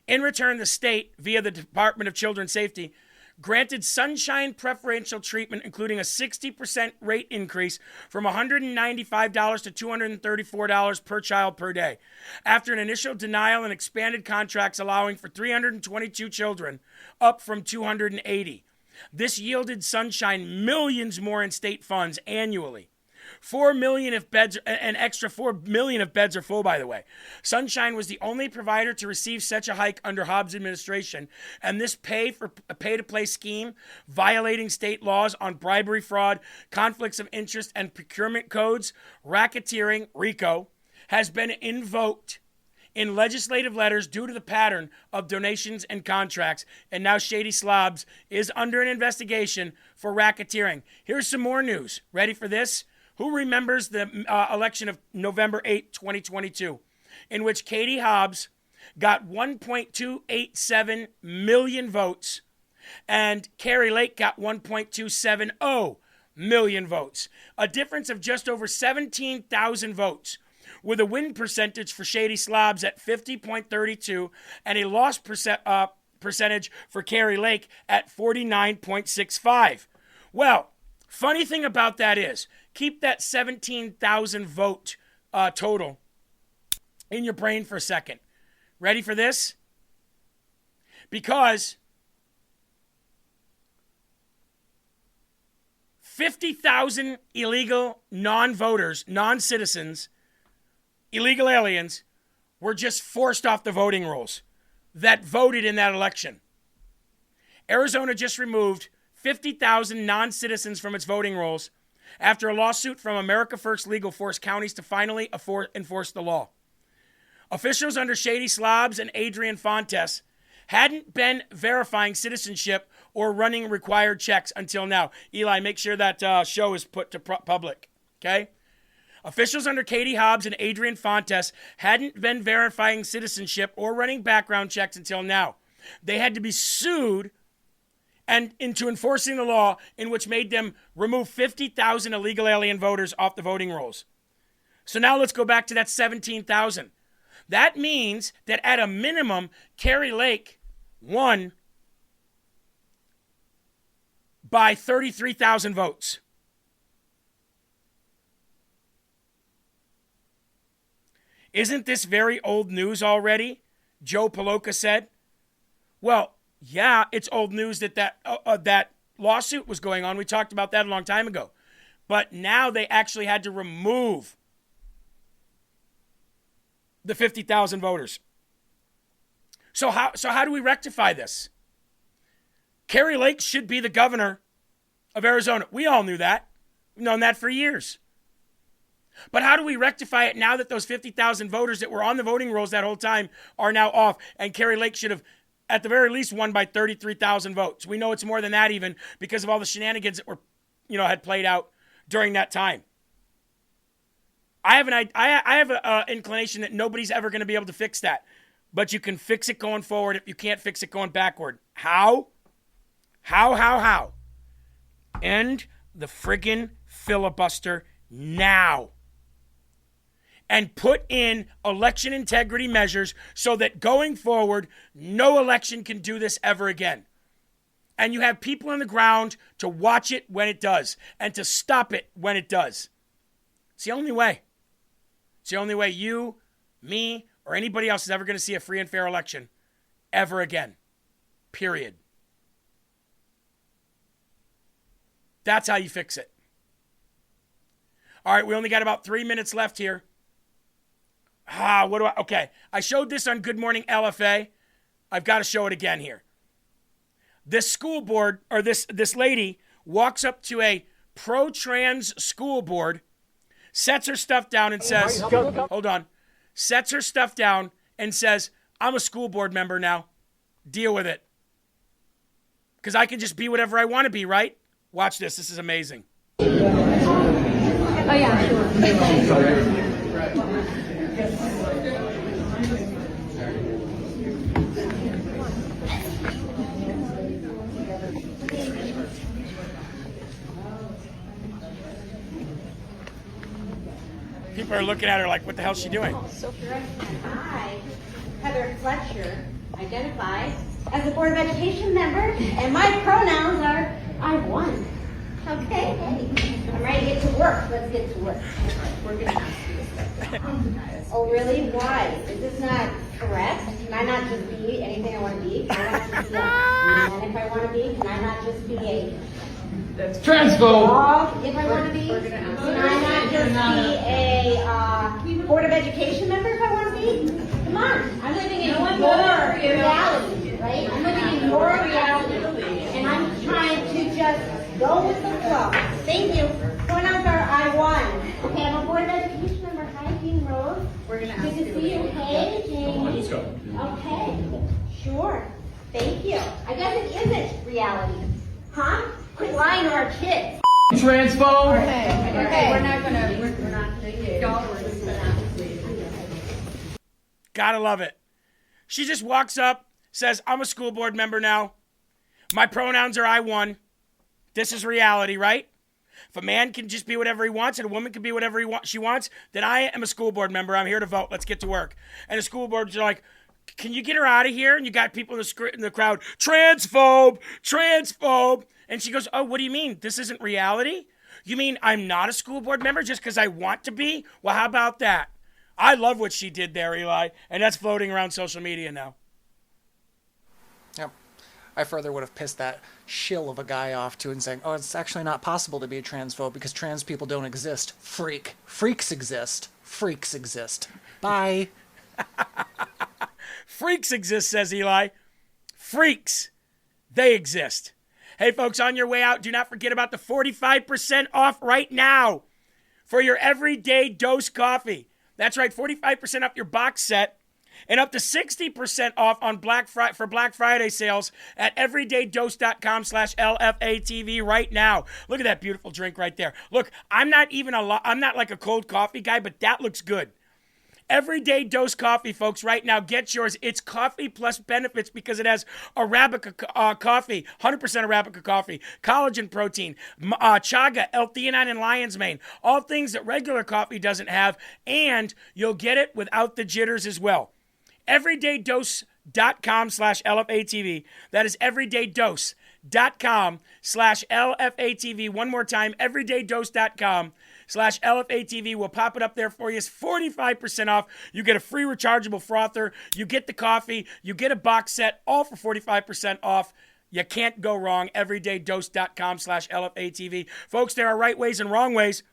In return, the state, via the Department of Children's Safety, granted Sunshine preferential treatment, including a 60% rate increase from $195 to $234 per child per day. After an initial denial and expanded contracts allowing for 322 children, up from 280. This yielded Sunshine millions more in state funds annually. 4 million if beds, an extra 4 million if beds are full, by the way. Sunshine was the only provider to receive such a hike under Hobbs' administration, and this pay-to-play scheme, violating state laws on bribery, fraud, conflicts of interest, and procurement codes, racketeering, RICO, has been invoked in legislative letters due to the pattern of donations and contracts, and now Shady Slobs is under an investigation for racketeering. Here's some more news. Ready for this? Who remembers the election of November 8, 2022, in which Katie Hobbs got 1.287 million votes and Kari Lake got 1.270 million votes, a difference of just over 17,000 votes, with a win percentage for Shady Slobs at 50.32 and a loss percentage for Kari Lake at 49.65. Well, funny thing about that is, keep that 17,000 vote total in your brain for a second. Ready for this? Because 50,000 illegal non-voters, non-citizens, illegal aliens were just forced off the voting rolls that voted in that election. Arizona just removed 50,000 non-citizens from its voting rolls after a lawsuit from America First Legal forced counties to finally enforce the law. Officials under Shady Slobs and Adrian Fontes hadn't been verifying citizenship or running required checks until now. Eli, make sure that show is put to public, okay? Officials under Katie Hobbs and Adrian Fontes hadn't been verifying citizenship or running background checks until now. They had to be sued and into enforcing the law, in which made them remove 50,000 illegal alien voters off the voting rolls. So now let's go back to that 17,000. That means that at a minimum, Kari Lake won by 33,000 votes. Isn't this very old news already? Joe Paloka said. Well, yeah, it's old news that lawsuit was going on. We talked about that a long time ago. But now they actually had to remove the 50,000 voters. So how do we rectify this? Kari Lake should be the governor of Arizona. We all knew that. We've known that for years. But how do we rectify it now that those 50,000 voters that were on the voting rolls that whole time are now off, and Kari Lake should have at the very least won by 33,000 votes. We know it's more than that even because of all the shenanigans that were, had played out during that time. I have an inclination that nobody's ever going to be able to fix that. But you can fix it going forward if you can't fix it going backward. How? How? End the friggin' filibuster now. And put in election integrity measures so that going forward, no election can do this ever again. And you have people on the ground to watch it when it does and to stop it when it does. It's the only way. It's the only way you, me, or anybody else is ever going to see a free and fair election ever again. Period. That's how you fix it. All right, we only got about 3 minutes left here. Okay, I showed this on Good Morning LFA. I've got to show it again here. This school board, or this lady, walks up to a pro-trans school board, sets her stuff down and says, hold on, sets her stuff down and says, I'm a school board member now. Deal with it. Because I can just be whatever I want to be, right? Watch this. This is amazing. Oh, yeah. People are looking at her like, what the hell is she doing? I, Heather Fletcher, identify as a Board of Education member, and my pronouns are I won. Okay? I'm ready to get to work. Let's get to work. We're going to ask you. Oh, really? Why? Is this not correct? Can I not just be anything I want to be? Can I not just be a man if I want to be? Can I not just be a transphobe if I want to be? Can I not just be a Board of Education member if I want to be? Come on. I'm living in your reality, right? I'm living in your reality, and I'm trying to just go with the flow. Thank you. Pronouns are I won. Okay, I'm a Board of Education member. Hi, Dean Rose. We're going to ask you. Good to see you. Hey, Jamie. Let's go. Okay. Sure. Thank you. I guess it isn't reality. Huh? Quit lying to our kids. Transphobe. Okay. We're not going Gotta love it. She just walks up, says, I'm a school board member now. My pronouns are I won. This is reality, right? If a man can just be whatever he wants and a woman can be whatever she wants, then I am a school board member. I'm here to vote. Let's get to work. And the school boards are like, can you get her out of here? And you got people in the crowd, transphobe. And she goes, oh, what do you mean? This isn't reality? You mean I'm not a school board member just because I want to be? Well, how about that? I love what she did there, Eli. And that's floating around social media now. Yep. I further would have pissed that shill of a guy off too and saying, oh, it's actually not possible to be a transphobe because trans people don't exist. Freak. Freaks exist. Freaks exist. Bye. Freaks exist, says Eli. Freaks. They exist. Hey, folks, on your way out, do not forget about the 45% off right now for your everyday dose coffee. That's right, 45% off your box set and up to 60% off on Black Friday sales at everydaydose.com/LFATV right now. Look at that beautiful drink right there. Look, I'm not like a cold coffee guy, but that looks good. Everyday Dose Coffee, folks, right now. Get yours. It's coffee plus benefits because it has Arabica coffee, 100% Arabica coffee, collagen protein, chaga, L-theanine, and lion's mane. All things that regular coffee doesn't have, and you'll get it without the jitters as well. Everydaydose.com/LFATV. That is everydaydose.com/LFATV. One more time, everydaydose.com/LFATV. We'll pop it up there for you. It's 45% off. You get a free rechargeable frother. You get the coffee. You get a box set, all for 45% off. You can't go wrong. Everydaydose.com/LFATV. Folks, there are right ways and wrong ways,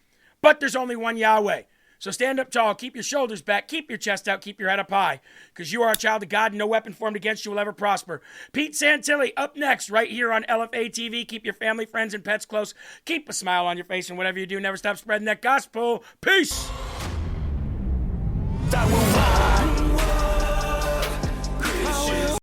but there's only one Yahweh. So stand up tall, keep your shoulders back, keep your chest out, keep your head up high, because you are a child of God and no weapon formed against you will ever prosper. Pete Santilli up next right here on LFA TV. Keep your family, friends, and pets close. Keep a smile on your face, and whatever you do, never stop spreading that gospel. Peace!